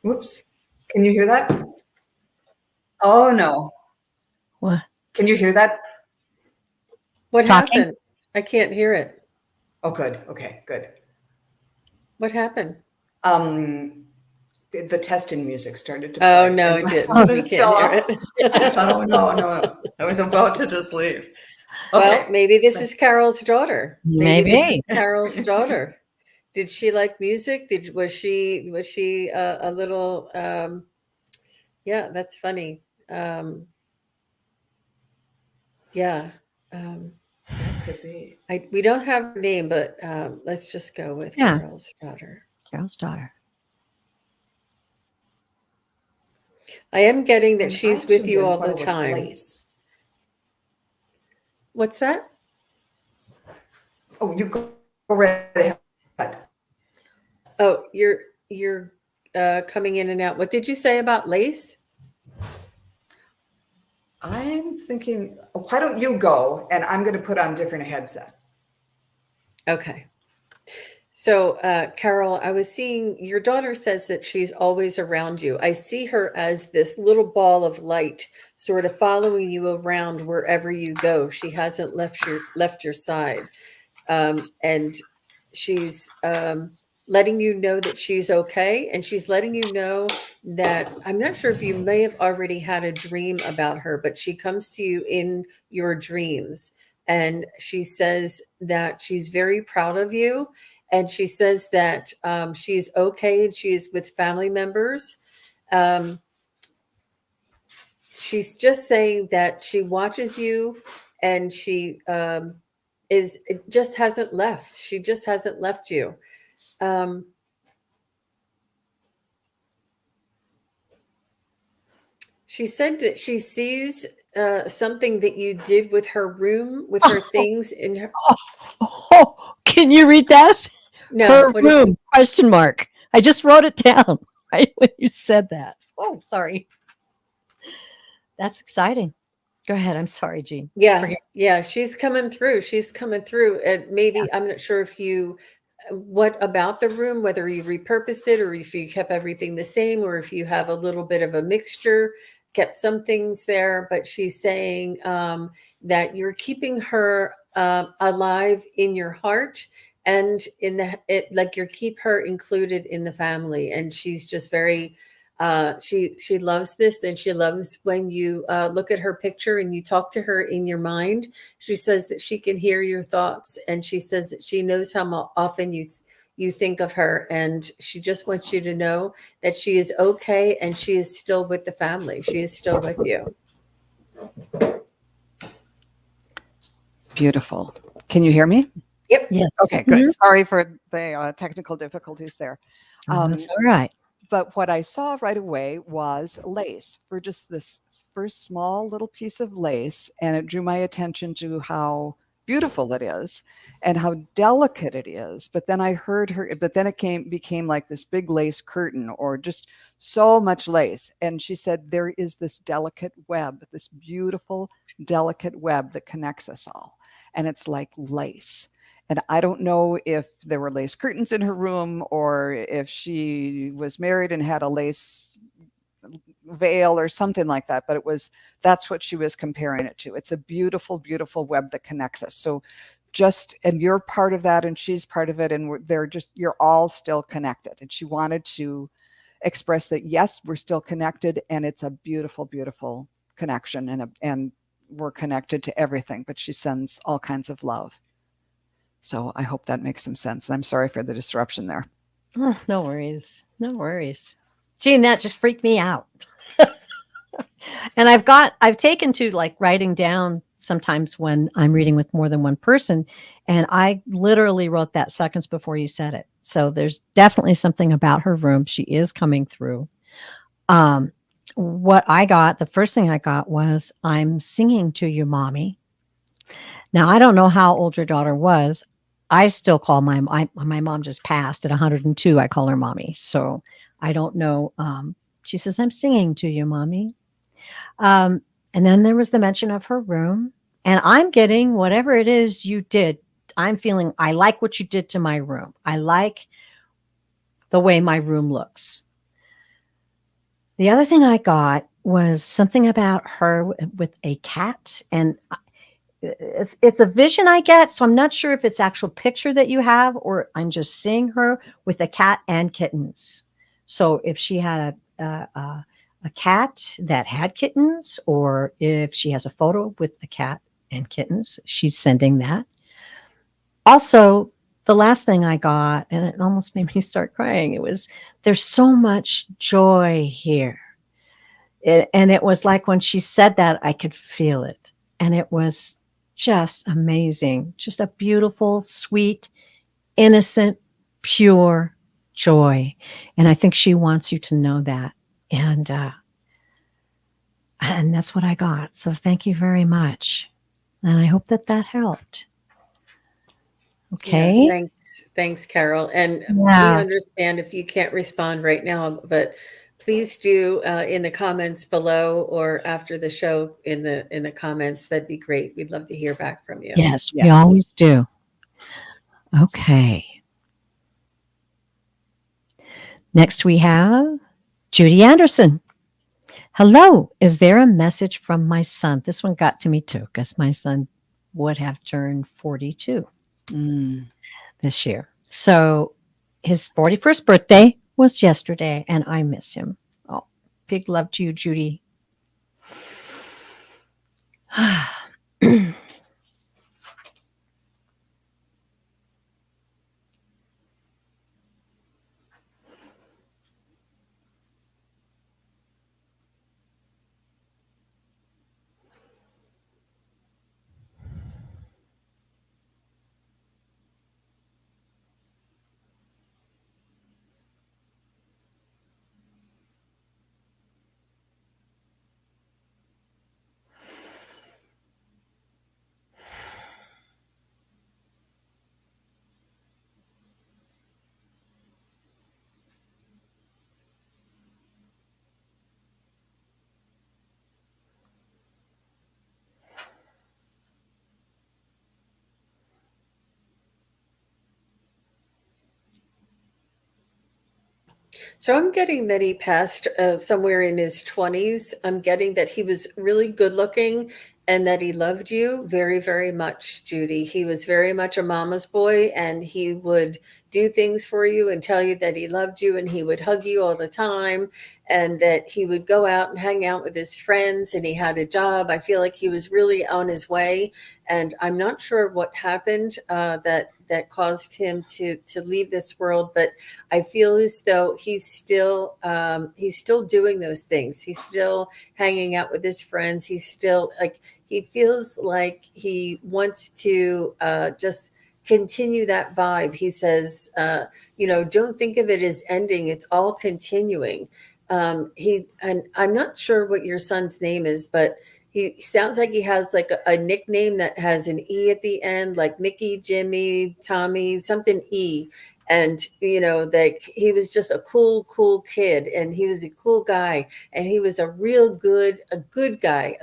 Whoops. Can you hear that? Oh, no. What? Can you hear that? What Talking? happened? I can't hear it. Oh, good. Okay, good. What happened? The testing music started to play. Oh, no, it didn't. Oh, We it's can't still hear up. it. I thought, oh, no. I was about to just leave. Well, Okay. maybe this is Carol's daughter. Maybe this is Maybe. Carol's daughter. Did she like music? Was she a little yeah, that's funny. Yeah. That could be. We don't have her name, but let's just go with Yeah. Carol's daughter. Carol's daughter. I am getting that And I she's with tuned you in all thought the it was time. lace. What's that? Oh, you go right ahead. Oh, you're coming in and out. What did you say about lace? I'm thinking, why don't you go? And I'm going to put on different headset. Okay. So, Carol, I was seeing your daughter says that she's always around you. I see her as this little ball of light, sort of following you around wherever you go. She hasn't left your side, and she's letting you know that she's okay, and she's letting you know that I'm not sure if you may have already had a dream about her, but she comes to you in your dreams, and she says that she's very proud of you, and she says that she's okay and she's with family members. Um, she's just saying that she watches you, and she is it just hasn't left. She just hasn't left you. Um, she said that she sees something that you did with her room, with her things in her. Oh, can you read that? No, Her what is? room, question mark. I just wrote it down right when you said that. Oh, sorry. That's exciting. Go ahead. I'm sorry, Jean. Yeah, Forget. yeah, she's coming through. She's coming through. And maybe I'm not sure if you, what about the room, whether you repurposed it or if you kept everything the same, or if you have a little bit of a mixture, kept some things there. But she's saying that you're keeping her alive in your heart, and in the it like you keep her included in the family. And she's just very she loves this, and she loves when you look at her picture and you talk to her in your mind. She says that she can hear your thoughts, and she says that she knows how often you think of her, and she just wants you to know that she is okay and she is still with the family. She is still with you. Beautiful. Can you hear me? Yep. Yes. Okay, good. Sorry for the technical difficulties there. Oh, that's all right. But what I saw right away was lace, for just this first small little piece of lace. And it drew my attention to how beautiful it is and how delicate it is. But then I heard her, but then it became like this big lace curtain, or just so much lace. And she said, there is this delicate web, this beautiful, delicate web that connects us all. And it's like lace. And I don't know if there were lace curtains in her room, or if she was married and had a lace veil or something like that, but that's what she was comparing it to. It's a beautiful, beautiful web that connects us. So and you're part of that, and she's part of it, and you're all still connected. And she wanted to express that, yes, we're still connected, and it's a beautiful, beautiful connection, and we're connected to everything, but she sends all kinds of love. So I hope that makes some sense. And I'm sorry for the disruption there. Oh, no worries. No worries. Jean, that just freaked me out. And I've taken to like writing down sometimes when I'm reading with more than one person. And I literally wrote that seconds before you said it. So there's definitely something about her room. She is coming through. The first thing I got was, I'm singing to you, mommy. Now, I don't know how old your daughter was. I still call my mom just passed at 102. I call her mommy. So I don't know. She says, I'm singing to you, mommy. And then there was the mention of her room. And I'm getting whatever it is you did. I'm feeling, I like what you did to my room. I like the way my room looks. The other thing I got was something about her with a cat. And it's a vision I get, so I'm not sure if it's actual picture that you have, or I'm just seeing her with a cat and kittens. So if she had a cat that had kittens, or if she has a photo with a cat and kittens, she's sending that. Also, the last thing I got, and it almost made me start crying, it was, there's so much joy here. And it was like when she said that, I could feel it. And it was just amazing. Just a beautiful, sweet, innocent, pure joy. And I think she wants you to know that. And And that's what I got. So thank you very much. And I hope that that helped. Yeah, Okay. thanks, Carol. And we Yeah. understand if you can't respond right now, but please do in the comments below or after the show in the comments. That'd be great. We'd love to hear back from you. Yes, we Yes. always do. Okay. Next we have Judy Anderson. Hello. Is there a message from my son? This one got to me too, because my son would have turned 42 Mm. this year. So his 41st birthday was yesterday, and I miss him. Oh, big love to you, Judy. So I'm getting that he passed somewhere in his 20s. I'm getting that he was really good looking and that he loved you very, very much, Judy. He was very much a mama's boy and he would do things for you and tell you that he loved you and he would hug you all the time and that he would go out and hang out with his friends and he had a job. I feel like he was really on his way and I'm not sure what happened that caused him to leave this world, but I feel as though he's still doing those things. He's still hanging out with his friends. He's still like he feels like he wants to just continue that vibe. He says, don't think of it as ending. It's all continuing. He and I'm not sure what your son's name is, but he sounds like he has like a nickname that has an E at the end, like Mickey, Jimmy, Tommy, something E. And like he was just a cool kid, and he was a cool guy, and he was a good guy,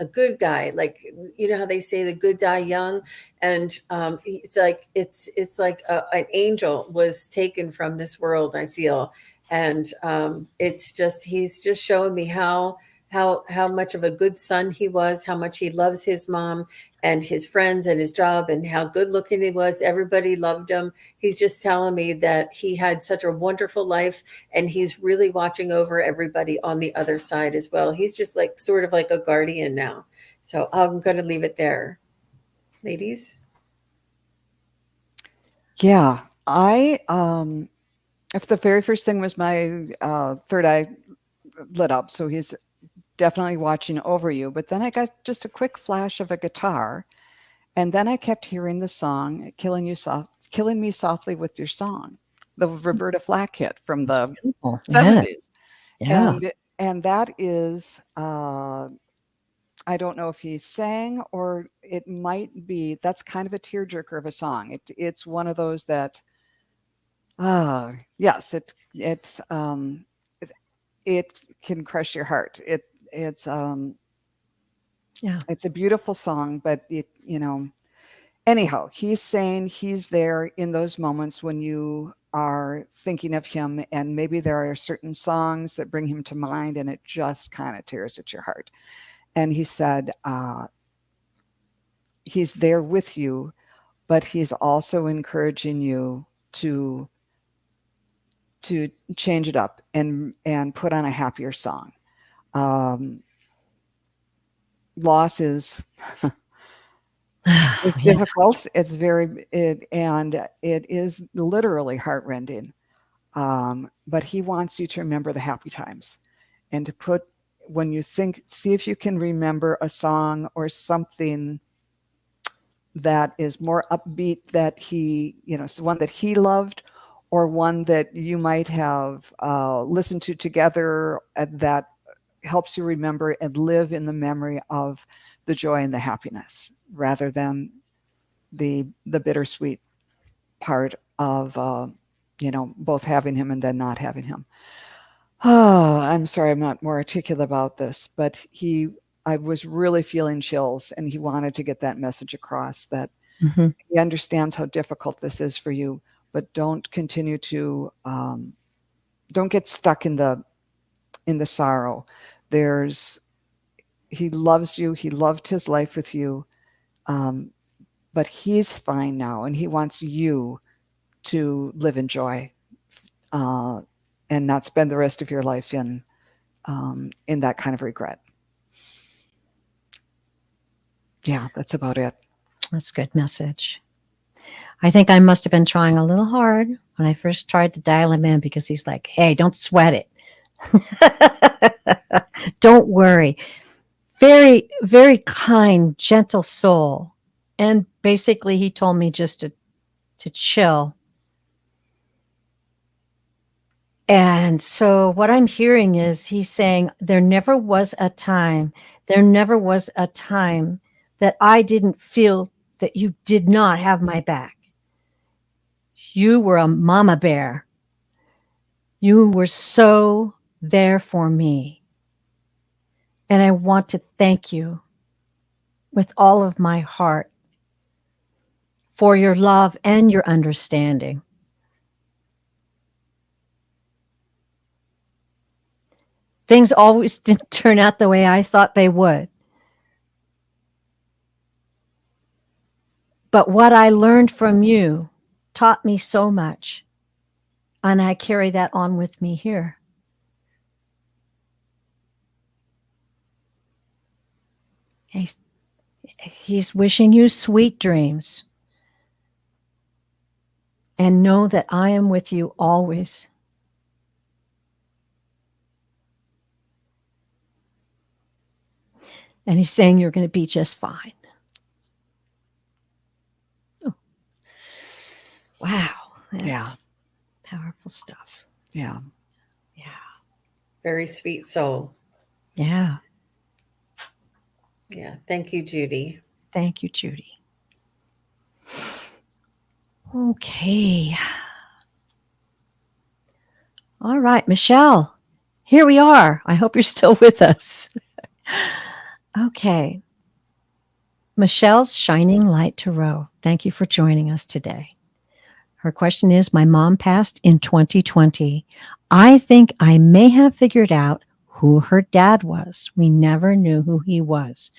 like how they say the good die young. And it's like an angel was taken from this world, I feel. And it's just he's just showing me how much of a good son he was, how much he loves his mom and his friends and his job, and how good looking he was. Everybody loved him. He's just telling me that he had such a wonderful life and he's really watching over everybody on the other side as well. He's just like sort of like a guardian now. So I'm going to leave it there. Ladies? Yeah. If the very first thing was my third eye lit up, so he's definitely watching over you. But then I got just a quick flash of a guitar, and then I kept hearing the song killing me softly with your song, the Roberta Flack hit from It's the beautiful. Yes. 70s. Yeah. And that is I don't know if he sang or it might be that's kind of a tearjerker of a song. It's one of those that yes, it can crush your heart. It's Yeah. it's a beautiful song, but anyhow, he's saying he's there in those moments when you are thinking of him, and maybe there are certain songs that bring him to mind, and it just kind of tears at your heart. And he said, he's there with you, but he's also encouraging you to change it up and put on a happier song. Um, Loss is it's Yeah. difficult. And it is literally heartrending. But he wants you to remember the happy times and to put when you think, see if you can remember a song or something that is more upbeat that one that he loved or one that you might have listened to together that helps you remember and live in the memory of the joy and the happiness rather than the bittersweet part of both having him and then not having him. Oh, I'm sorry I'm not more articulate about this, but I was really feeling chills, and he wanted to get that message across that Mhm. he understands how difficult this is for you, but don't continue to don't get stuck in the sorrow. There's He loves you. He loved his life with you, um, but he's fine now, and he wants you to live in joy uh, and not spend the rest of your life in that kind of regret. Yeah, that's about it. That's a good message. I think I must have been trying a little hard when I first tried to dial him in because he's like, hey, don't sweat it. Don't worry. Very, very kind, gentle soul. And basically, he told me just to chill. And so, what I'm hearing is he's saying, there never was a time that I didn't feel that you did not have my back. You were a mama bear. You were so there for me. And I want to thank you with all of my heart for your love and your understanding. Things always didn't turn out the way I thought they would. But what I learned from you taught me so much. And I carry that on with me here. He's, he's wishing you sweet dreams. And know that I am with you always. And he's saying you're going to be just fine. Oh. Wow. That's Yeah. powerful stuff. Yeah. Yeah. Very sweet soul. Yeah. Yeah. Thank you, Judy. Thank you, Judy. Okay. All right, Michelle, here we are. I hope you're still with us. Okay. Michelle's Shining Light Tarot. Thank you for joining us today. Her question is, my mom passed in 2020. I think I may have figured out who her dad was. We never knew who he was.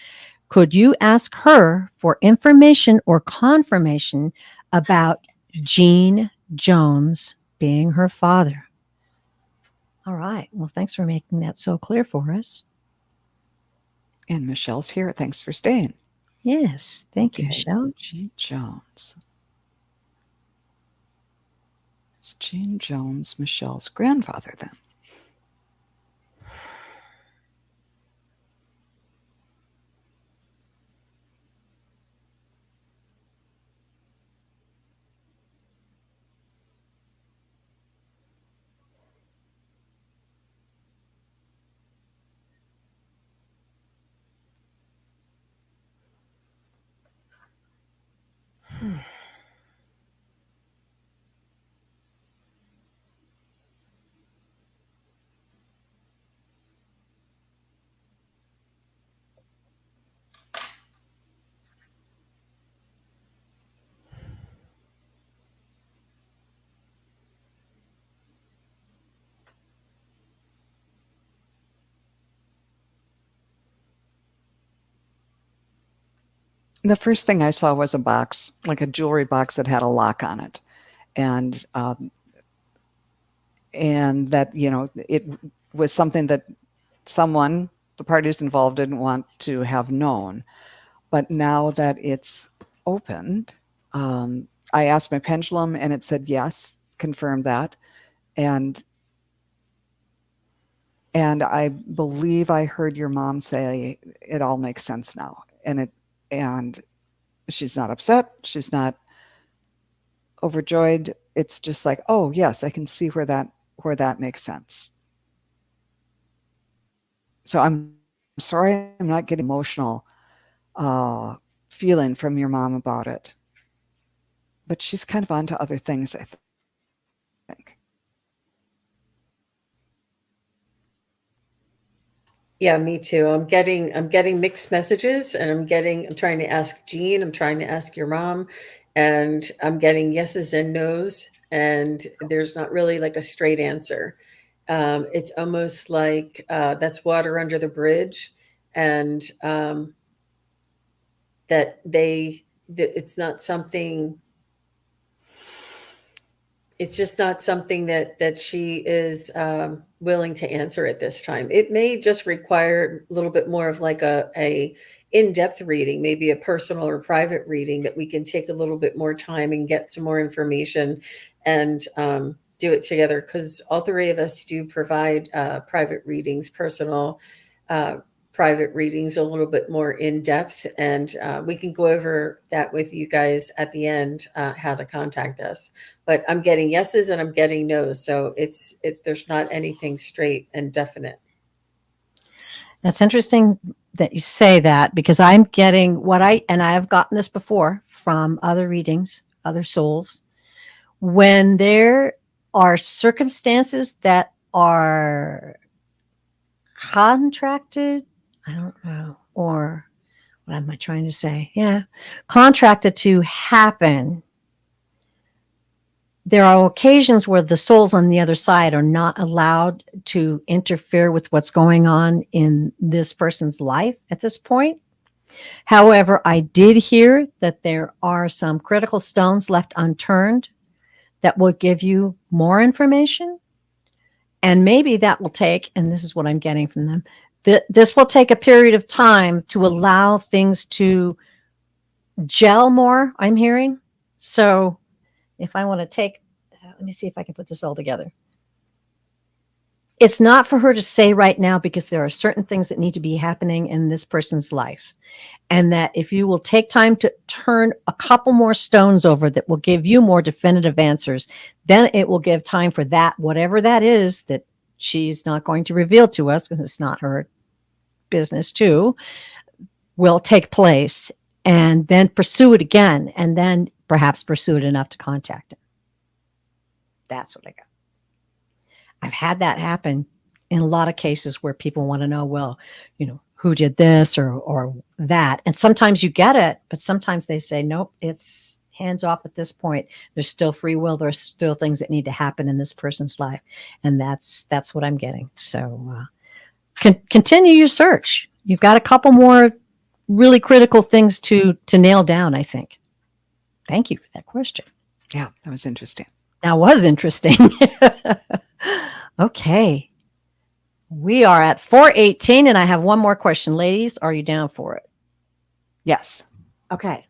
Could you ask her for information or confirmation about Gene Jones being her father? All right. Well, thanks for making that so clear for us. And Michelle's here. Thanks for staying. Yes. Thank you, Okay. Michelle. Gene Jones. It's Gene Jones, Michelle's grandfather, then. The first thing I saw was a box, like a jewelry box that had a lock on it, and that it was something that someone, the parties involved, didn't want to have known. But now that it's opened, I asked my pendulum, and it said yes, confirmed that, and I believe I heard your mom say it all makes sense now, and she's not upset, she's not overjoyed. It's just like, oh yes, I can see where that makes sense. So I'm sorry I'm not getting emotional feeling from your mom about it. But she's kind of on to other things, I think. Yeah, me too. I'm getting mixed messages, and I'm trying to ask Jean, I'm trying to ask your mom, and I'm getting yeses and nos, and there's not really like a straight answer. It's almost like that's water under the bridge, and that it's not something, it's just not something that she is willing to answer at this time. It may just require a little bit more of like a in-depth reading, maybe a personal or private reading that we can take a little bit more time and get some more information and do it together, because all three of us do provide private readings, personal uh, private readings, a little bit more in depth, and we can go over that with you guys at the end, how to contact us. But I'm getting yeses and I'm getting nos, so there's not anything straight and definite. That's interesting that you say that, because I'm getting and I have gotten this before from other readings, other souls, when there are circumstances that are contracted, I don't know, or what am I trying to say? Yeah, contracted to happen. There are occasions where the souls on the other side are not allowed to interfere with what's going on in this person's life at this point. However, I did hear that there are some critical stones left unturned that will give you more information. And maybe that will take, and this is what I'm getting from them, this will take a period of time to allow things to gel more, I'm hearing. So if I want to take, let me see if I can put this all together. It's not for her to say right now, because there are certain things that need to be happening in this person's life. And that if you will take time to turn a couple more stones over that will give you more definitive answers, then it will give time for that, whatever that is that she's not going to reveal to us, because it's not her business too, will take place, and then pursue it again, and then perhaps pursue it enough to contact him. That's what I got. I've had that happen in a lot of cases where people want to know, well, who did this or that. And sometimes you get it, but sometimes they say, nope, it's hands off at this point. There's still free will. There's still things that need to happen in this person's life. And that's what I'm getting. So continue your search. You've got a couple more really critical things to nail down, I think. Thank you for that question. Yeah, that was interesting. That was interesting. Okay. We are at 4:18, and I have one more question. Ladies, are you down for it? Yes. Okay.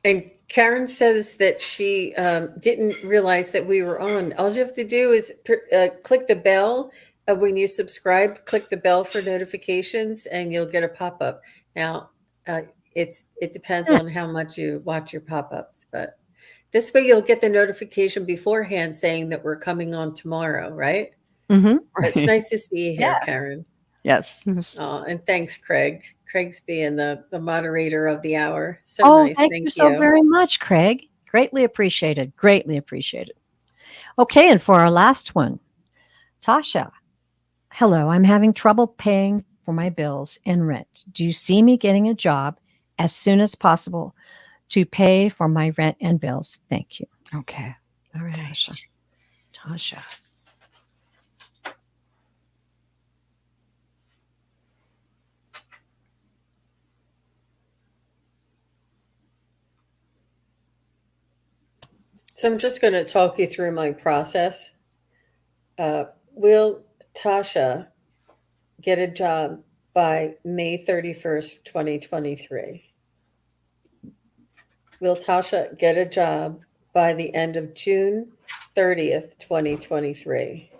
And Karen says that she didn't realize that we were on. All you have to do is click the bell when you subscribe. Click the bell for notifications, and you'll get a pop-up. Now, it depends on how much you watch your pop-ups, but this way you'll get the notification beforehand saying that we're coming on tomorrow, right? Mm-hmm. It's nice to see you here, Yeah. Karen. Yes. And thanks, Craig. Craig's being the moderator of the hour. So Oh, nice. thank you so very much, Craig. Greatly appreciated. Greatly appreciated. Okay, and for our last one, Tasha. Hello, I'm having trouble paying for my bills and rent. Do you see me getting a job as soon as possible to pay for my rent and bills? Thank you. Okay. All right. Tasha. So I'm just going to talk you through my process. Will Tasha get a job by May 31st, 2023? Will Tasha get a job by the end of June 30th, 2023?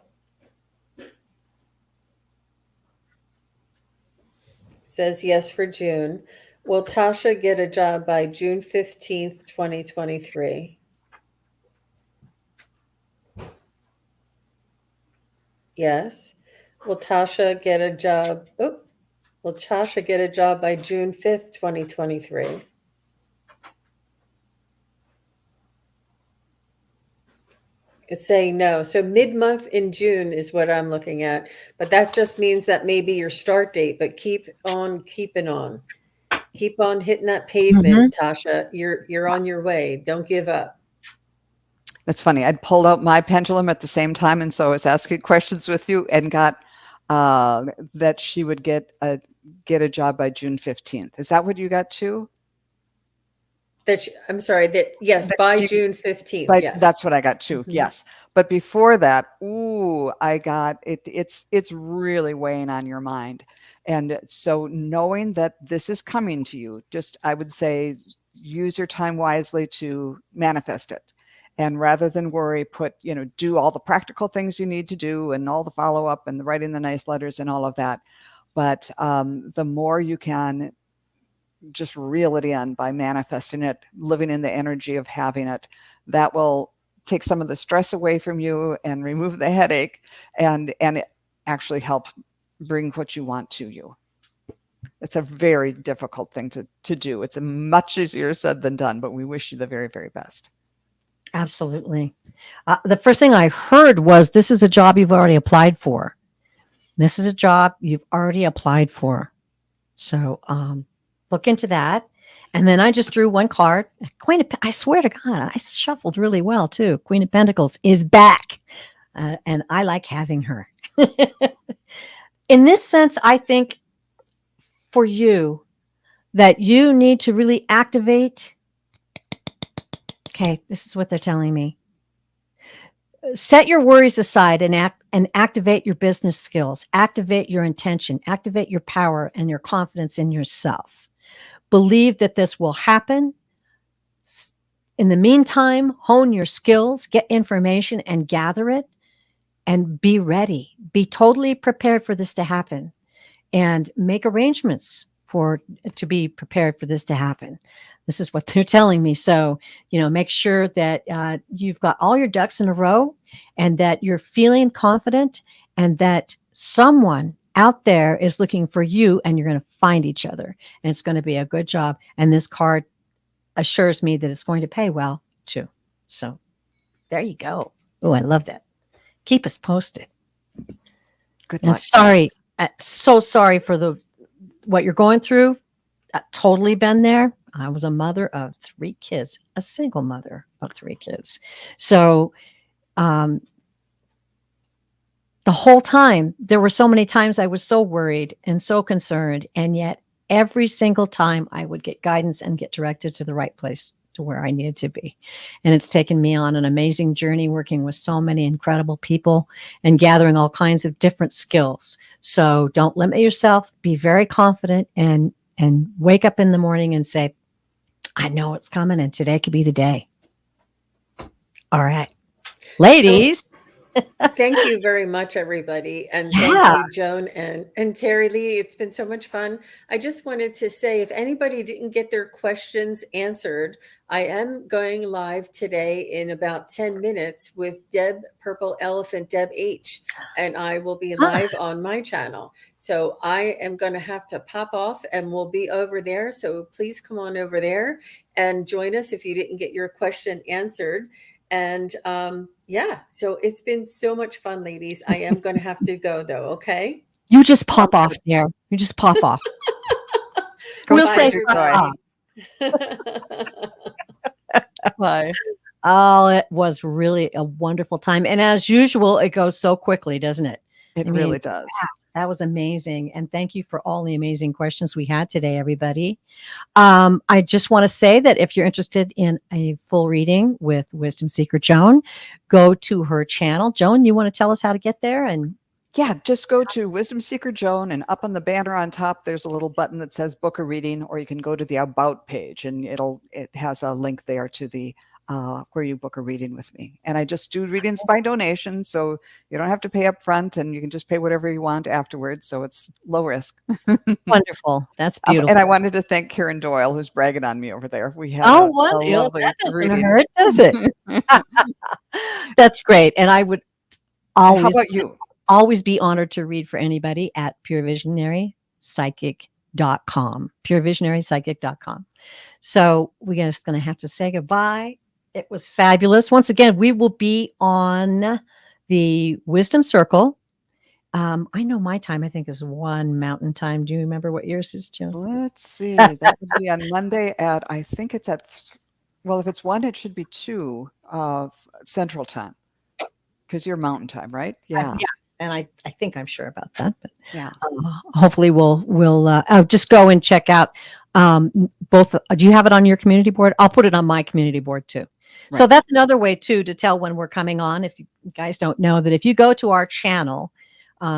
Says yes for June. Will Tasha get a job by June 15th, 2023? Yes. Will Tasha get a job? Oh, will Tasha get a job by June 5th, 2023? It's saying no. So mid-month in June is what I'm looking at, but that just means that maybe your start date, but keep on keeping on. Keep on hitting that Mhm. pavement, Tasha. You're on your way. Don't give up. That's funny. I'd pulled out my pendulum at the same time, and so I was asking questions with you, and got that she would get a job by June 15th. Is that what you got too? I'm sorry, that yes, That by she June 15th. But Yes. that's what I got too. Mhm. Yes. But before that, ooh, I got it. It's really weighing on your mind. And so knowing that this is coming to you, just I would say use your time wisely to manifest it. And rather than worry, do all the practical things you need to do and all the follow up and the writing the nice letters and all of that. But the more you can just reel it in by manifesting it, living in the energy of having it, that will take some of the stress away from you and remove the headache, and it actually help bring what you want to you. It's a very difficult thing to do. It's much easier said than done, but we wish you the very, very best. Absolutely. The first thing I heard was, "This is a job you've already applied for. This is a job you've already applied for." So look into that. And then I just drew one card. I swear to God, I shuffled really well too. Queen of Pentacles is back. And I like having her. In this sense, I think for you that you need to really activate. Okay, this is what they're telling me. Set your worries aside and activate your business skills, activate your intention, activate your power and your confidence in yourself. Believe that this will happen. In the meantime, hone your skills, get information and gather it, and be ready. Be totally prepared for this to happen, and make arrangements to be prepared for this to happen. This is what they're telling me. So, make sure that you've got all your ducks in a row, and that you're feeling confident, and that someone out there is looking for you, and you're going to find each other, and it's going to be a good job. And this card assures me that it's going to pay well too. So there you go. Oh, I love that. Keep us posted. Good And luck. sorry, so sorry for what you're going through. Totally been there. I was a mother of 3 kids, a single mother of 3 kids. So the whole time, there were so many times I was so worried and so concerned, and yet every single time I would get guidance and get directed to the right place, to where I needed to be. And it's taken me on an amazing journey, working with so many incredible people and gathering all kinds of different skills. So don't limit yourself. Be very confident, and wake up in the morning and say, I know it's coming, and today could be the day. All right. Ladies. Thank you very much, everybody. And Yeah. thank you, Joan and Terry Lee. It's been so much fun. I just wanted to say, if anybody didn't get their questions answered, I am going live today in about 10 minutes with Deb Purple Elephant, Deb H. And I will be live on my channel. So I am going to have to pop off, and we'll be over there. So please come on over there and join us if you didn't get your question answered. And yeah, so it's been so much fun, ladies. I am going to have to go, though. Okay. You just pop off there. You just pop off. We'll Bye, say everybody. Bye. Oh, it was really a wonderful time. And as usual, it goes so quickly, doesn't it? It I mean, really does. That was amazing. And thank you for all the amazing questions we had today, everybody. I just want to say that if you're interested in a full reading with Wisdom Seeker Joan, go to her channel. Joan, you want to tell us how to get there? And yeah, just go to Wisdom Seeker Joan, and up on the banner on top, there's a little button that says book a reading, or you can go to the About page, and it has a link there to the where you book a reading with me. And I just do readings by donation, so you don't have to pay up front, and you can just pay whatever you want afterwards. So it's low risk. wonderful. That's beautiful. And I wanted to thank Karen Doyle, who's bragging on me over there. We had Oh, a wonderful. lovely That doesn't reading. hurt, does it? That's great. And I would How always about you? always be honored to read for anybody at purevisionarypsychic.com. Purevisionarypsychic.com. So we're just going to have to say goodbye. It was fabulous. Once again, we will be on the Wisdom Circle. I know my time, I think, is 1 Mountain Time. Do you remember what yours is, Joan? Let's see. That would be on Monday at, I think it's at, well, if it's 1, it should be 2 of Central Time, because you're Mountain Time, right? Yeah. Yeah. And I think I'm sure about that. But Yeah. hopefully we'll just go and check out both. Do you have it on your community board? I'll put it on my community board too. So Right. that's another way too to tell when we're coming on. If you guys don't know that, if you go to our channel,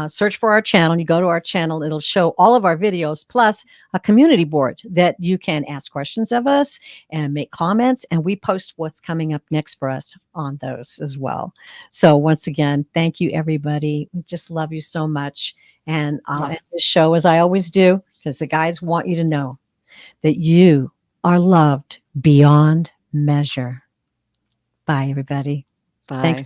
search for our channel, and you go to our channel, it'll show all of our videos plus a community board that you can ask questions of us and make comments, and we post what's coming up next for us on those as well. So once again, thank you, everybody. We just love you so much. And I'll end this show as I always do, because the guys want you to know that you are loved beyond measure. Bye, everybody. Bye. Thanks.